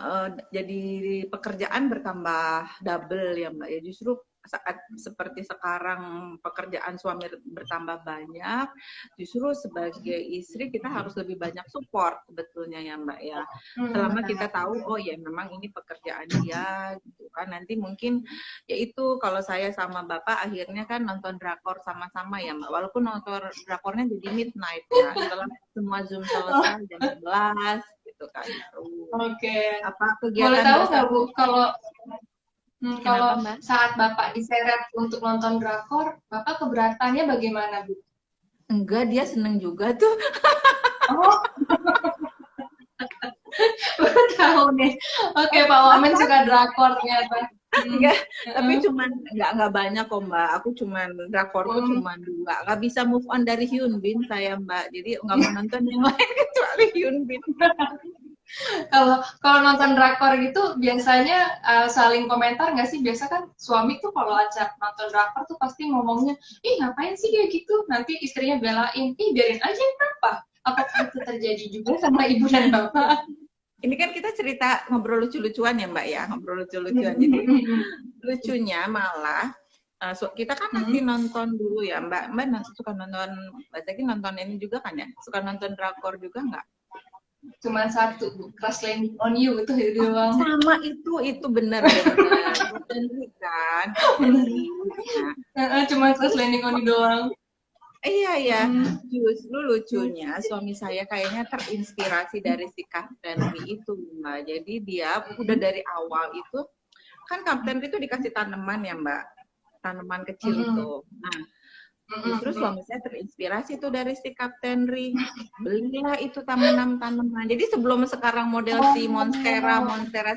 jadi pekerjaan bertambah double ya Mbak ya. Justru saat seperti sekarang pekerjaan suami bertambah banyak, justru sebagai istri kita harus lebih banyak support sebetulnya ya Mbak ya. Selama kita Benar. tahu oh ya memang ini pekerjaan dia gitu kan. Nanti mungkin ya itu kalau saya sama Bapak akhirnya kan nonton drakor sama-sama ya Mbak. Walaupun nonton drakornya jadi midnight ya. Setelah semua Zoom selesai jam 11 gitu kan. Terus Oke. apa Boleh kegiatan tahu nggak bersama? Bu, kalau kalau Kenapa Mbak? saat Bapak diseret untuk nonton drakor, Bapak keberatannya bagaimana Bu? Enggak, dia seneng juga tuh. Oh, baru tahu nih. Oke, Pak Wamen suka drakor ternyata. Enggak, tapi cuman enggak banyak kok Mbak. Aku cuman drakorku Hmm. cuman dua. Enggak bisa move on dari Hyun Bin saya Mbak. Jadi enggak mau nonton yang lain kecuali Hyun Bin. Kalau kalau nonton drakor gitu biasanya saling komentar nggak sih? Biasa kan suami tuh kalau ajak nonton drakor tuh pasti ngomongnya, ih ngapain sih kayak gitu? Nanti istrinya belain, ih biarin aja kenapa? Apakah itu terjadi juga sama ibu dan bapak? Ini kan kita cerita ngobrol lucu-lucuan ya Mbak ya, ngobrol lucu-lucuan. Jadi lucunya malah kita kan nanti nonton dulu ya Mbak. Mbak suka nonton, Mbak Zaki nonton ini juga kan ya? Suka nonton drakor juga nggak? Cuman satu, Bu. Crash Landing on You itu doang. Sama itu benar-benar Kapten Ri kan, Kapten Ri. Cuma Crash Landing on You doang. Iya ya, Mm. justru lucunya suami saya kayaknya terinspirasi dari si Kapten Ri itu, Mbak. Jadi dia udah dari awal itu kan Kapten Ri itu dikasih tanaman ya, Mbak. Tanaman kecil itu. Nah, justru suami saya terinspirasi tuh dari si Kapten Ri. Belilah itu tanaman-tanaman. Jadi sebelum sekarang model si Monstera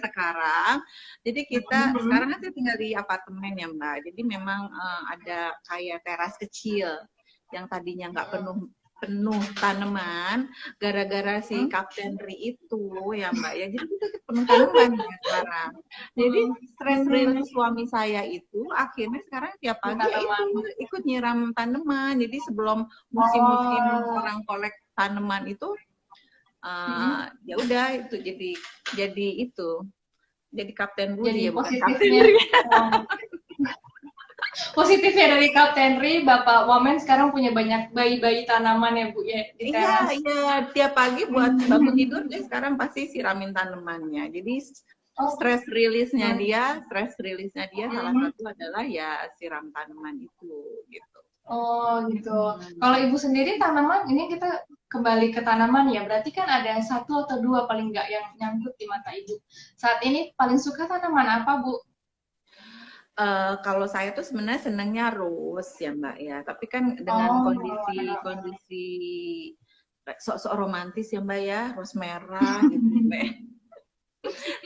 sekarang, jadi kita sekarang kan saya tinggal di apartemen ya Mbak. Jadi memang ada kayak teras kecil yang tadinya nggak penuh tanaman gara-gara si Kapten Ri itu ya Mbak ya. Jadi kita penuh tanaman ya sekarang. Jadi stress release suami saya itu akhirnya sekarang tiap pagi ya itu ikut nyiram tanaman. Jadi sebelum musim-musim orang kolek tanaman itu ya udah itu jadi Kapten Budi Jadi ya bukan Kapten Ri. positifnya dari Kapten Ri, Bapak Wamen sekarang punya banyak bayi-bayi tanaman ya Bu ya di teras. Iya, tiap pagi buat bangun tidur dia sekarang pasti siramin tanamannya. Jadi stress release-nya dia salah satu adalah ya siram tanaman itu gitu. Oh gitu. Kalau Ibu sendiri tanaman, ini kita kembali ke tanaman ya, berarti kan ada satu atau dua paling nggak yang nyangkut di mata Ibu. Saat ini paling suka tanaman apa Bu? Kalau saya tuh sebenarnya senangnya rose ya Mbak ya, tapi kan dengan kondisi sok-sok romantis ya Mbak ya, rose merah gitu Mbak.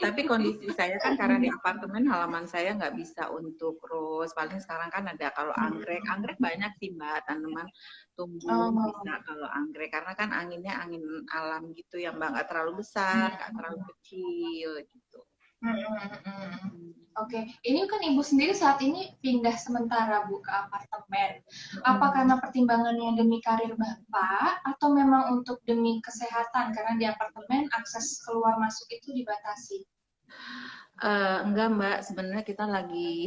Tapi kondisi saya kan karena di apartemen halaman saya nggak bisa untuk rose. Paling sekarang kan ada kalau anggrek banyak sih Mbak tanaman tumbuh bisa kalau anggrek karena kan anginnya angin alam gitu ya Mbak, nggak terlalu besar, nggak terlalu kecil gitu. Oke, ini kan Ibu sendiri saat ini pindah sementara Bu ke apartemen. Apa karena pertimbangannya demi karir Bapak atau memang untuk demi kesehatan karena di apartemen akses keluar masuk itu dibatasi? Enggak Mbak, sebenarnya kita lagi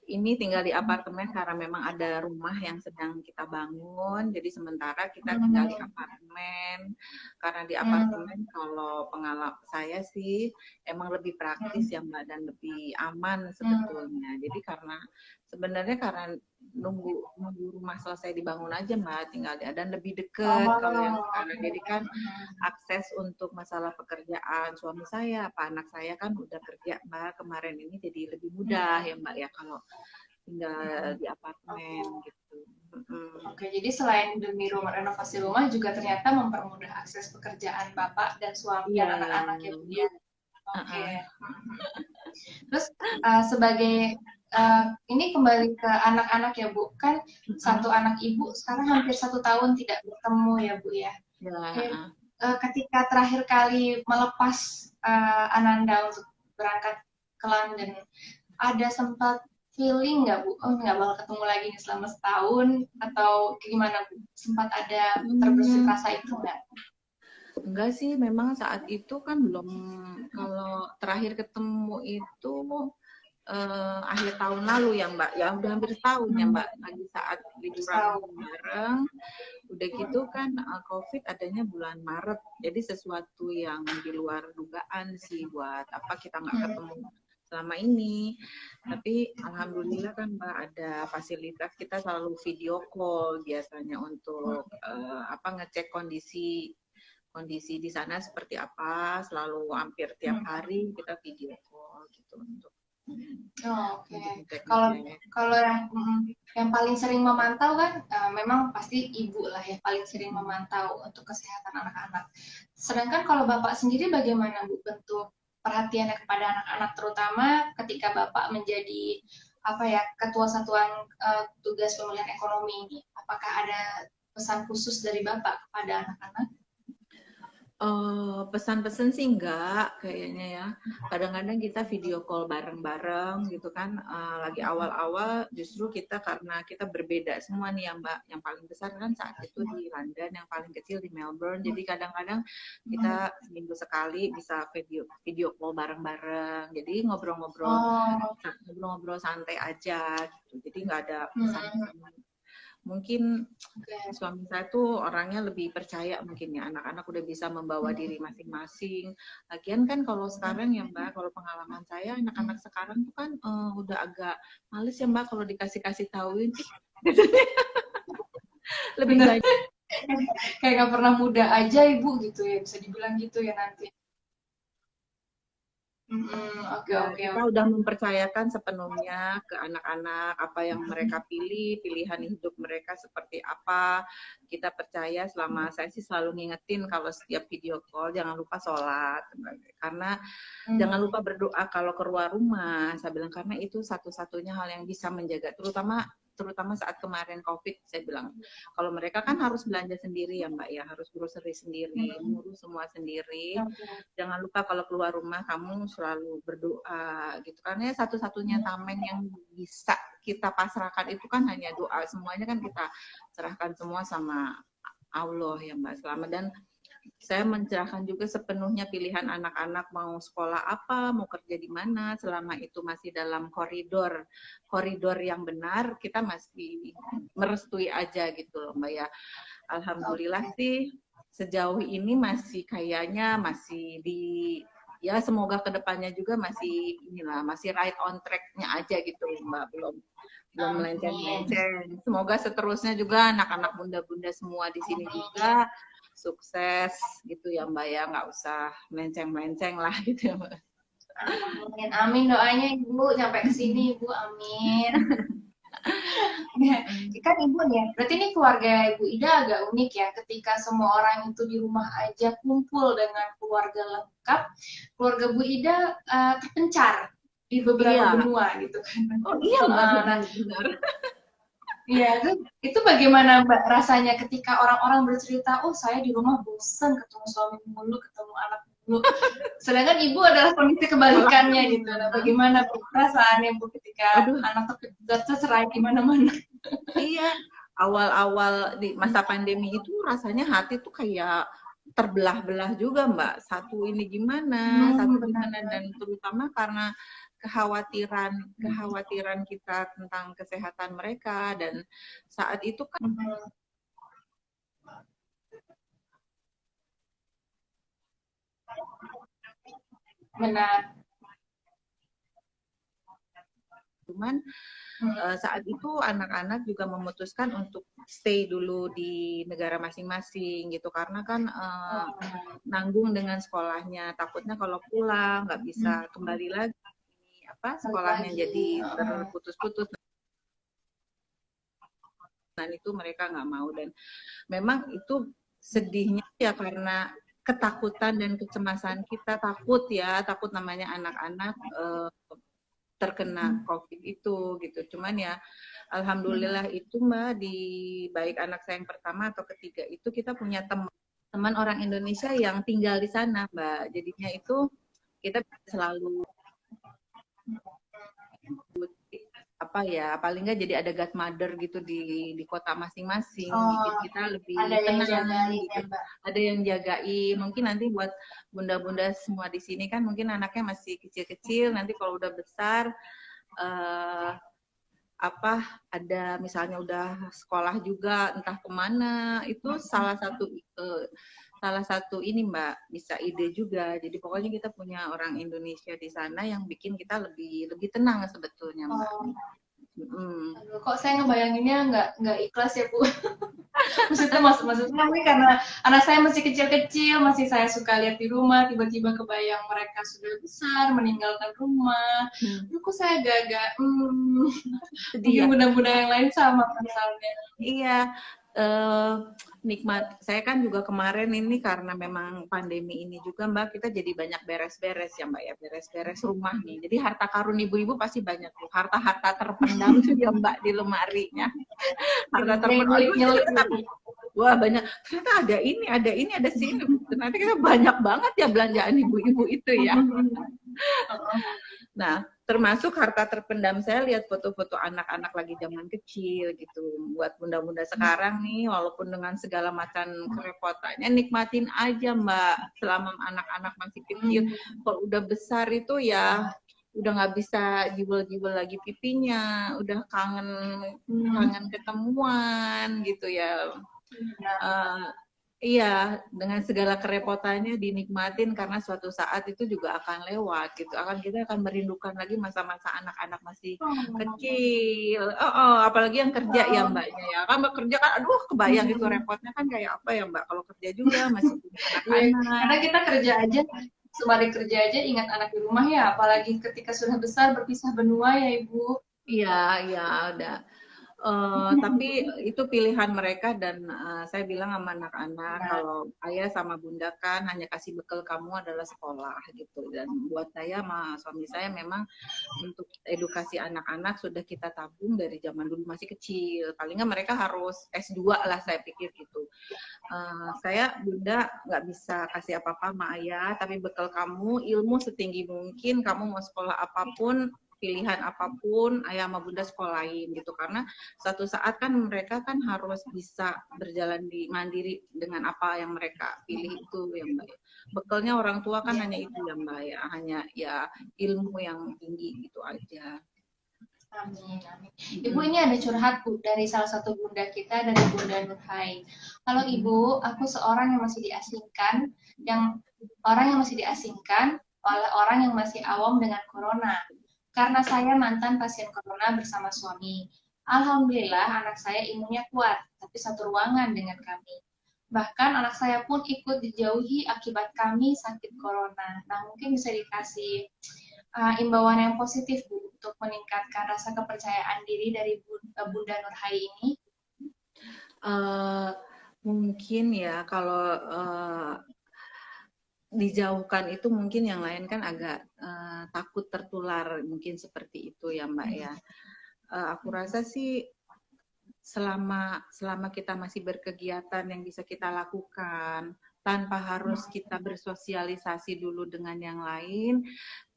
ini tinggal di apartemen karena memang ada rumah yang sedang kita bangun. Jadi sementara kita tinggal di apartemen. Karena di apartemen kalau pengalaman saya sih emang lebih praktis ya Mbak dan lebih aman sebetulnya. Jadi karena sebenarnya karena nunggu rumah selesai dibangun aja Mbak, tinggal dan lebih deket kalau yang Oh, sekarang. oke. Jadi kan akses untuk masalah pekerjaan suami saya, apa anak saya kan udah kerja Mbak kemarin ini, jadi lebih mudah ya Mbak ya kalau tinggal di apartemen Oke. gitu. Oke, jadi selain demi rumah renovasi rumah juga ternyata mempermudah akses pekerjaan Bapak dan suami Iya, dan anak-anak ya Bu ya. Oke. uh-uh. Terus sebagai ini kembali ke anak-anak ya Bu, kan satu anak Ibu sekarang hampir 1 tahun tidak bertemu ya Bu ya. Ya, Ketika terakhir kali melepas Ananda untuk berangkat ke London, ada sempat feeling nggak Bu? Oh nggak bakal ketemu lagi nih selama setahun atau gimana Bu? Sempat ada terbersit rasa itu nggak? Enggak sih, memang saat itu kan belum, kalau terakhir ketemu itu akhir tahun lalu ya Mbak, ya udah hampir setahun ya Mbak, lagi saat liburan bareng, udah gitu kan COVID adanya bulan Maret, jadi sesuatu yang di luar dugaan sih buat apa kita nggak ketemu selama ini. Tapi alhamdulillah kan Mbak ada fasilitas, kita selalu video call biasanya untuk ngecek kondisi di sana seperti apa, selalu hampir tiap hari kita video call gitu untuk Oh, oke. Kalau yang paling sering memantau kan memang pasti ibu lah ya paling sering memantau untuk kesehatan anak-anak. Sedangkan kalau Bapak sendiri bagaimana Bu bentuk perhatiannya kepada anak-anak terutama ketika Bapak menjadi apa ya ketua satuan tugas pemulihan ekonomi ini? Apakah ada pesan khusus dari Bapak kepada anak-anak? Pesan-pesan sih enggak kayaknya ya. Kadang-kadang kita video call bareng-bareng gitu kan. Lagi awal-awal justru kita karena kita berbeda semua nih ya Mbak. Yang paling besar kan saat itu di London, yang paling kecil di Melbourne. Jadi kadang-kadang kita seminggu sekali bisa video call bareng-bareng. Jadi ngobrol-ngobrol santai aja gitu. Jadi nggak ada pesan-pesan. Mungkin suami saya tuh orangnya lebih percaya mungkin ya, anak-anak udah bisa membawa diri masing-masing. Lagian kan kalau sekarang ya Mbak, kalau pengalaman saya anak-anak sekarang tuh kan udah agak males ya Mbak kalau dikasih tahuin. Lebih banyak kayak nggak pernah muda aja ibu gitu ya bisa dibilang gitu ya nanti. kita udah mempercayakan sepenuhnya ke anak-anak apa yang mereka pilihan hidup mereka seperti apa. Kita percaya, selama saya sih selalu ngingetin kalau setiap video call jangan lupa sholat, karena jangan lupa berdoa kalau keluar rumah. Saya bilang karena itu satu-satunya hal yang bisa menjaga, terutama saat kemarin COVID, saya bilang kalau mereka kan harus belanja sendiri ya Mbak ya, harus grocery sendiri, ngurus semua sendiri. Jangan lupa kalau keluar rumah kamu selalu berdoa gitu, karena satu-satunya tameng yang bisa kita pasrahkan itu kan hanya doa. Semuanya kan kita serahkan semua sama Allah ya Mbak. Dan saya mencerahkan juga sepenuhnya pilihan anak-anak mau sekolah apa, mau kerja di mana, selama itu masih dalam koridor yang benar, kita masih merestui aja gitu loh Mbak ya. Alhamdulillah sih sejauh ini masih kayaknya masih ya semoga kedepannya juga masih masih right on track-nya aja gitu Mbak, belum melenceng-melenceng. Semoga seterusnya juga anak-anak bunda-bunda semua di sini juga sukses gitu ya Mbak ya, nggak usah melenceng-melenceng lah gitu ya Mbak. Amin, amin doanya Ibu sampai ke sini Ibu, amin. Kan Ibu nih, ya, berarti ini keluarga Ibu Ida agak unik ya, ketika semua orang itu di rumah aja kumpul dengan keluarga lengkap, keluarga Bu Ida terpencar di beberapa benua gitu kan. Oh iya Mbak, benar. Iya, itu bagaimana Mbak rasanya ketika orang-orang bercerita, oh saya di rumah bosan ketemu suami mulu, ketemu anak mulu. Sedangkan ibu adalah kondisi kebalikannya gitu. Nah, bagaimana perasaannya Bu ketika anak tercerai di mana-mana? Iya, awal-awal di masa pandemi itu rasanya hati tuh kayak terbelah-belah juga Mbak. Satu ini gimana, dan terutama karena kekhawatiran kita tentang kesehatan mereka, dan saat itu kan benar. Cuman saat itu anak-anak juga memutuskan untuk stay dulu di negara masing-masing gitu karena kan nanggung dengan sekolahnya. Takutnya kalau pulang nggak bisa kembali lagi sekolahnya jadi terputus-putus. Dan itu mereka nggak mau dan memang itu sedihnya ya karena ketakutan dan kecemasan kita takut namanya anak-anak terkena COVID itu gitu. Cuman ya alhamdulillah itu Mbak di baik anak saya yang pertama atau ketiga itu kita punya teman orang Indonesia yang tinggal di sana Mbak. Jadinya itu kita selalu paling nggak jadi ada godmother gitu di kota masing-masing bikin kita lebih tenang gitu. Ada yang jagain. Mungkin nanti buat bunda-bunda semua di sini kan mungkin anaknya masih kecil-kecil, nanti kalau udah besar ada misalnya udah sekolah juga entah kemana, itu salah satu ini Mbak bisa ide juga. Jadi pokoknya kita punya orang Indonesia di sana yang bikin kita lebih tenang sebetulnya Mbak. Aduh, kok saya ngebayanginnya nggak ikhlas ya Bu. maksudnya ini karena anak saya masih kecil-kecil, masih saya suka lihat di rumah, tiba-tiba kebayang mereka sudah besar meninggalkan rumah. Kok saya agak sedih. Bunda-bunda yang lain sama misalnya. Iya. Nikmat. Saya kan juga kemarin ini karena memang pandemi ini juga Mbak, kita jadi banyak beres-beres ya Mbak ya, beres-beres rumah nih. Jadi harta karun ibu-ibu pasti banyak tuh, harta-harta terpendam tuh ya Mbak di lemarinya. Harta terpendam. Wah banyak, ternyata ada ini, ada sini. Ternyata kita banyak banget ya belanjaan ibu-ibu itu ya. Nah, termasuk harta terpendam saya lihat foto-foto anak-anak lagi zaman kecil gitu. Buat bunda-bunda sekarang nih, walaupun dengan segala macam kerepotannya, nikmatin aja Mbak selama anak-anak masih kecil. Kalau udah besar itu ya udah nggak bisa jibel-jibel lagi pipinya, udah kangen ketemuan gitu ya. Iya, dengan segala kerepotannya dinikmatin karena suatu saat itu juga akan lewat gitu. Kita akan merindukan lagi masa-masa anak-anak masih kecil. Apalagi yang kerja ya Mbaknya ya. Kan Mbak kerja kan aduh kebayang itu repotnya kan kayak apa ya Mbak kalau kerja juga masih punya anak-anak. Karena kita kerja aja sembari kerja aja ingat anak di rumah ya, apalagi ketika sudah besar berpisah benua ya Ibu. Iya, udah. Tapi itu pilihan mereka dan saya bilang sama anak-anak kalau ayah sama bunda kan hanya kasih bekal kamu adalah sekolah gitu, dan buat saya sama suami saya memang untuk edukasi anak-anak sudah kita tabung dari zaman dulu masih kecil, paling nggak mereka harus S2 lah saya pikir gitu. Saya bunda nggak bisa kasih apa-apa sama ayah, tapi bekal kamu ilmu setinggi mungkin, kamu mau sekolah apapun pilihan apapun ayah sama bunda sekolahin gitu, karena suatu saat kan mereka kan harus bisa berjalan di mandiri dengan apa yang mereka pilih itu ya Mbak. Bekalnya orang tua kan hanya itu ya Mbak ya, hanya ya ilmu yang tinggi gitu aja. Amin, amin. Ibu ini ada curhat Bu dari salah satu bunda kita, dari Bunda Nurhai. Halo Ibu, aku seorang yang masih diasingkan, orang yang masih diasingkan oleh orang yang masih awam dengan corona. Karena saya mantan pasien corona bersama suami. Alhamdulillah anak saya imunnya kuat, tapi satu ruangan dengan kami. Bahkan anak saya pun ikut dijauhi akibat kami sakit corona. Nah, mungkin bisa dikasih imbauan yang positif Bu untuk meningkatkan rasa kepercayaan diri dari Bunda Nurhai ini. Mungkin ya kalau dijauhkan itu mungkin yang lain kan agak takut tertular, mungkin seperti itu ya Mbak ya. Aku rasa sih selama kita masih berkegiatan yang bisa kita lakukan tanpa harus kita bersosialisasi dulu dengan yang lain,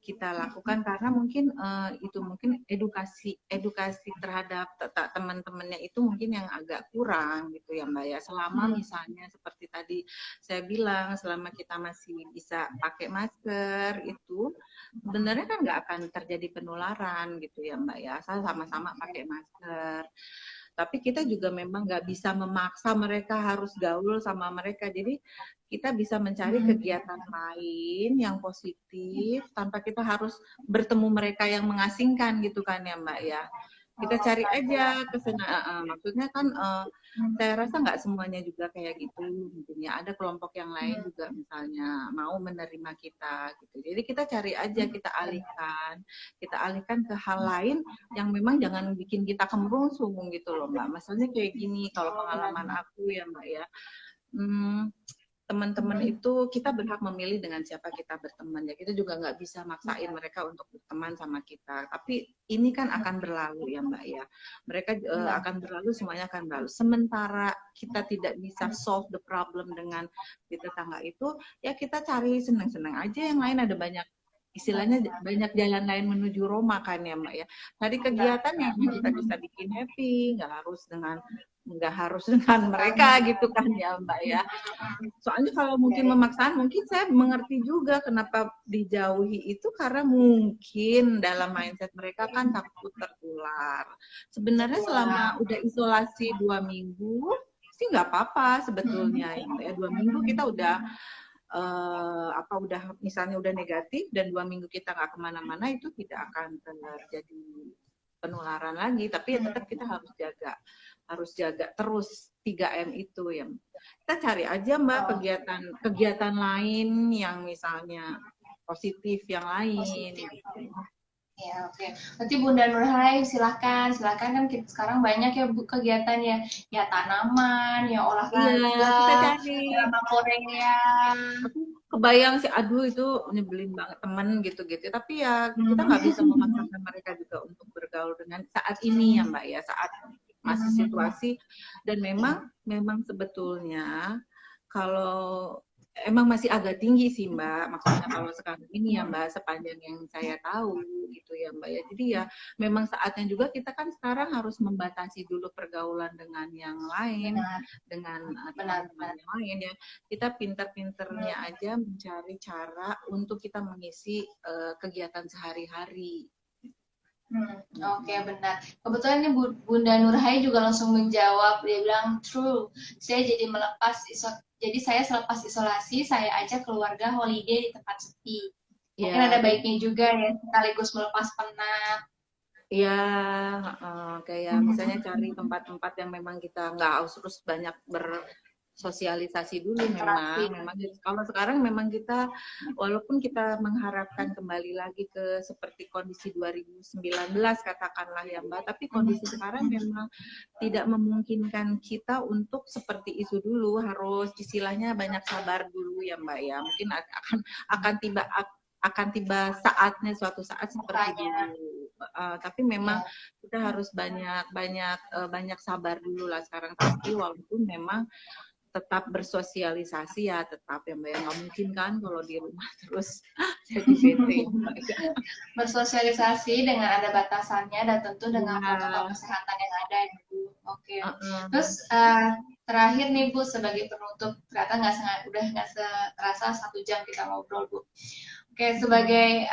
kita lakukan karena mungkin itu mungkin edukasi terhadap teman-temannya itu mungkin yang agak kurang gitu ya Mbak ya. Selama misalnya seperti tadi saya bilang, selama kita masih bisa pakai masker itu sebenarnya kan nggak akan terjadi penularan gitu ya Mbak ya, asal sama-sama pakai masker. Tapi kita juga memang nggak bisa memaksa mereka harus gaul sama mereka. Jadi kita bisa mencari kegiatan lain yang positif tanpa kita harus bertemu mereka yang mengasingkan gitu kan ya Mbak ya. Kita cari aja ke sana. Maksudnya kan saya rasa nggak semuanya juga kayak gitu. Mungkin ya ada kelompok yang lain juga misalnya mau menerima kita gitu. Jadi kita cari aja, kita alihkan ke hal lain yang memang jangan bikin kita kemerungsung gitu loh Mbak. Maksudnya kayak gini, kalau pengalaman aku ya Mbak ya. Teman-teman itu kita berhak memilih dengan siapa kita berteman ya, kita juga nggak bisa maksain mereka untuk berteman sama kita, tapi ini kan akan berlalu ya Mbak ya, mereka akan berlalu, semuanya akan berlalu. Sementara kita tidak bisa solve the problem dengan di tetangga itu, ya kita cari senang-senang aja yang lain, ada banyak istilahnya banyak jalan lain menuju Roma kan ya Mbak ya, cari kegiatan yang kita bisa bikin happy, nggak harus dengan mereka gitu kan ya Mbak ya. Soalnya kalau mungkin memaksaan, mungkin saya mengerti juga kenapa dijauhi itu, karena mungkin dalam mindset mereka kan takut tertular. Sebenarnya selama udah isolasi 2 minggu sih nggak apa-apa sebetulnya ya. 2 minggu kita udah misalnya udah negatif dan 2 minggu kita nggak kemana-mana, itu tidak akan terjadi penularan lagi. Tapi ya tetap kita harus jaga terus 3M itu ya. Kita cari aja Mbak kegiatan lain yang misalnya positif yang lain. Ya, oke. Nanti Bunda Nurhai silakan kan kita sekarang banyak ya Bu kegiatan ya tanaman, ya olahraga, Iya, kita cari. drama Korea. Aku kebayang sih, aduh itu nyebelin banget temen gitu-gitu. Tapi ya kita nggak bisa memaksakan mereka juga untuk bergaul dengan saat ini ya Mbak ya, saat masih situasi. Dan memang sebetulnya kalau emang masih agak tinggi sih Mbak, maksudnya kalau sekarang ini ya Mbak, sepanjang yang saya tahu gitu ya Mbak ya. Jadi ya memang saatnya juga kita kan sekarang harus membatasi dulu pergaulan dengan yang lain, dengan teman-teman yang lain ya. Kita pinter-pinternya aja mencari cara untuk kita mengisi kegiatan sehari-hari. Oke, benar. Kebetulan ini Bunda Nurhai juga langsung menjawab. Dia bilang, true. Jadi saya selepas isolasi, saya ajak keluarga holiday di tempat sepi. Mungkin ada baiknya juga ya, sekaligus melepas penat. Iya, kayak misalnya cari tempat-tempat yang memang kita nggak harus terus banyak bersosialisasi dulu. Memang kalau sekarang memang kita, walaupun kita mengharapkan kembali lagi ke seperti kondisi 2019 katakanlah ya Mbak, tapi kondisi sekarang memang tidak memungkinkan kita untuk seperti itu dulu, harus istilahnya banyak sabar dulu ya Mbak ya. Mungkin akan tiba saatnya, suatu saat seperti dulu. Tapi memang kita harus banyak sabar dulu lah sekarang. Tapi walaupun memang tetap bersosialisasi ya, tetap ya Mbak ya, nggak mungkin kan kalau di rumah terus jadi bete. Bersosialisasi dengan ada batasannya dan tentu dengan protokol kesehatan yang ada ya Bu. Oke. Terus terakhir nih Bu, sebagai penutup, ternyata udah nggak terasa 1 jam kita ngobrol Bu. Oke, sebagai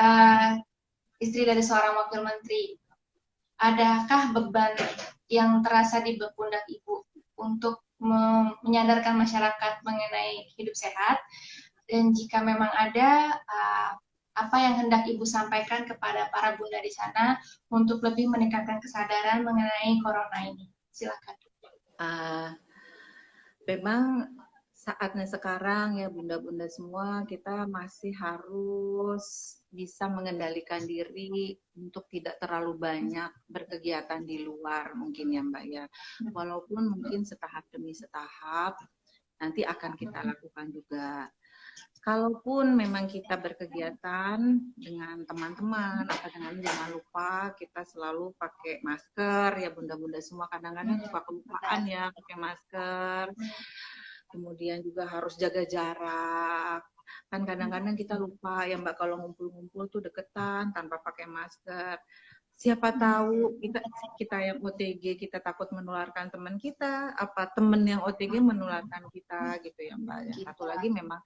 istri dari seorang wakil menteri, adakah beban yang terasa di pundak Ibu untuk menyadarkan masyarakat mengenai hidup sehat, dan jika memang ada, apa yang hendak Ibu sampaikan kepada para bunda di sana untuk lebih meningkatkan kesadaran mengenai corona ini? Silakan. Memang saatnya sekarang ya bunda-bunda semua, kita masih harus bisa mengendalikan diri untuk tidak terlalu banyak berkegiatan di luar mungkin ya Mbak ya. Walaupun mungkin setahap demi setahap nanti akan kita lakukan juga. Kalaupun memang kita berkegiatan dengan teman-teman, jangan lupa kita selalu pakai masker ya bunda-bunda semua. Kadang-kadang suka kelupaan ya pakai masker. Kemudian juga harus jaga jarak. Kan kadang-kadang kita lupa ya Mbak, kalau ngumpul-ngumpul tuh deketan tanpa pakai masker. Siapa tahu kita yang OTG kita takut menularkan teman kita, apa teman yang OTG menularkan kita gitu ya Mbak. Satu lagi memang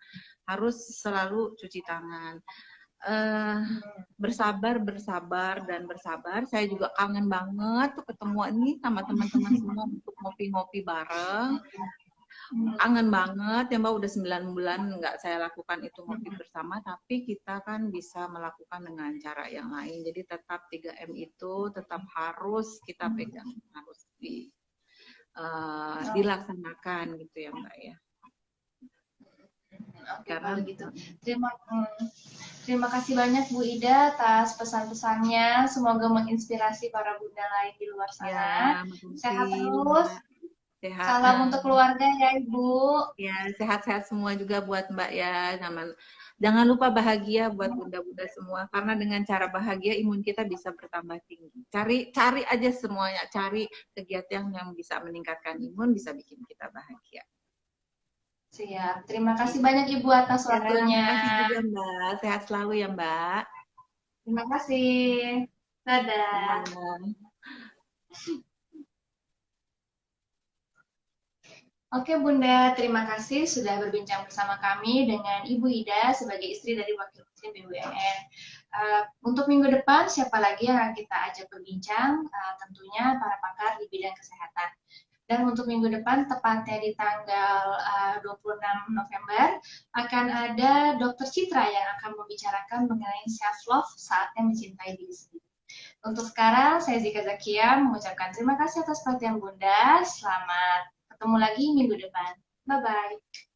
harus selalu cuci tangan. eh, bersabar, bersabar, dan bersabar. Saya juga kangen banget tuh ketemu ini sama teman-teman semua untuk ngopi-ngopi bareng. Kangen banget ya Mbak, udah 9 bulan nggak saya lakukan itu ngopi bersama, tapi kita kan bisa melakukan dengan cara yang lain. Jadi tetap 3M itu tetap harus kita pegang, harus dilaksanakan gitu ya Mbak ya. Oke, kalau gitu. Terima kasih banyak Bu Ida atas pesan-pesannya. Semoga menginspirasi para bunda lain di luar sana. Ya, Sehat makasih, terus. Mbak. Sehat. Salam untuk keluarga ya Ibu. Ya, sehat-sehat semua juga buat Mbak ya. Jangan lupa bahagia buat bunda-bunda semua, karena dengan cara bahagia imun kita bisa bertambah tinggi. Cari aja semuanya, cari kegiatan yang bisa meningkatkan imun, bisa bikin kita bahagia. Siap. Terima kasih banyak Ibu atas Ya, waktunya. terima kasih juga Mbak. Sehat selalu ya Mbak. Terima kasih. Dadah. Ya. Oke Bunda, terima kasih sudah berbincang bersama kami dengan Ibu Ida sebagai istri dari Wakil Menteri BUMN. Untuk minggu depan, siapa lagi yang akan kita ajak berbincang? Tentunya para pakar di bidang kesehatan. Dan untuk minggu depan, tepatnya di tanggal 26 November, akan ada Dr. Citra yang akan membicarakan mengenai self-love saatnya mencintai diri sendiri. Untuk sekarang, saya Zika Zakia mengucapkan terima kasih atas perhatian Bunda. Selamat ketemu lagi minggu depan. Bye-bye.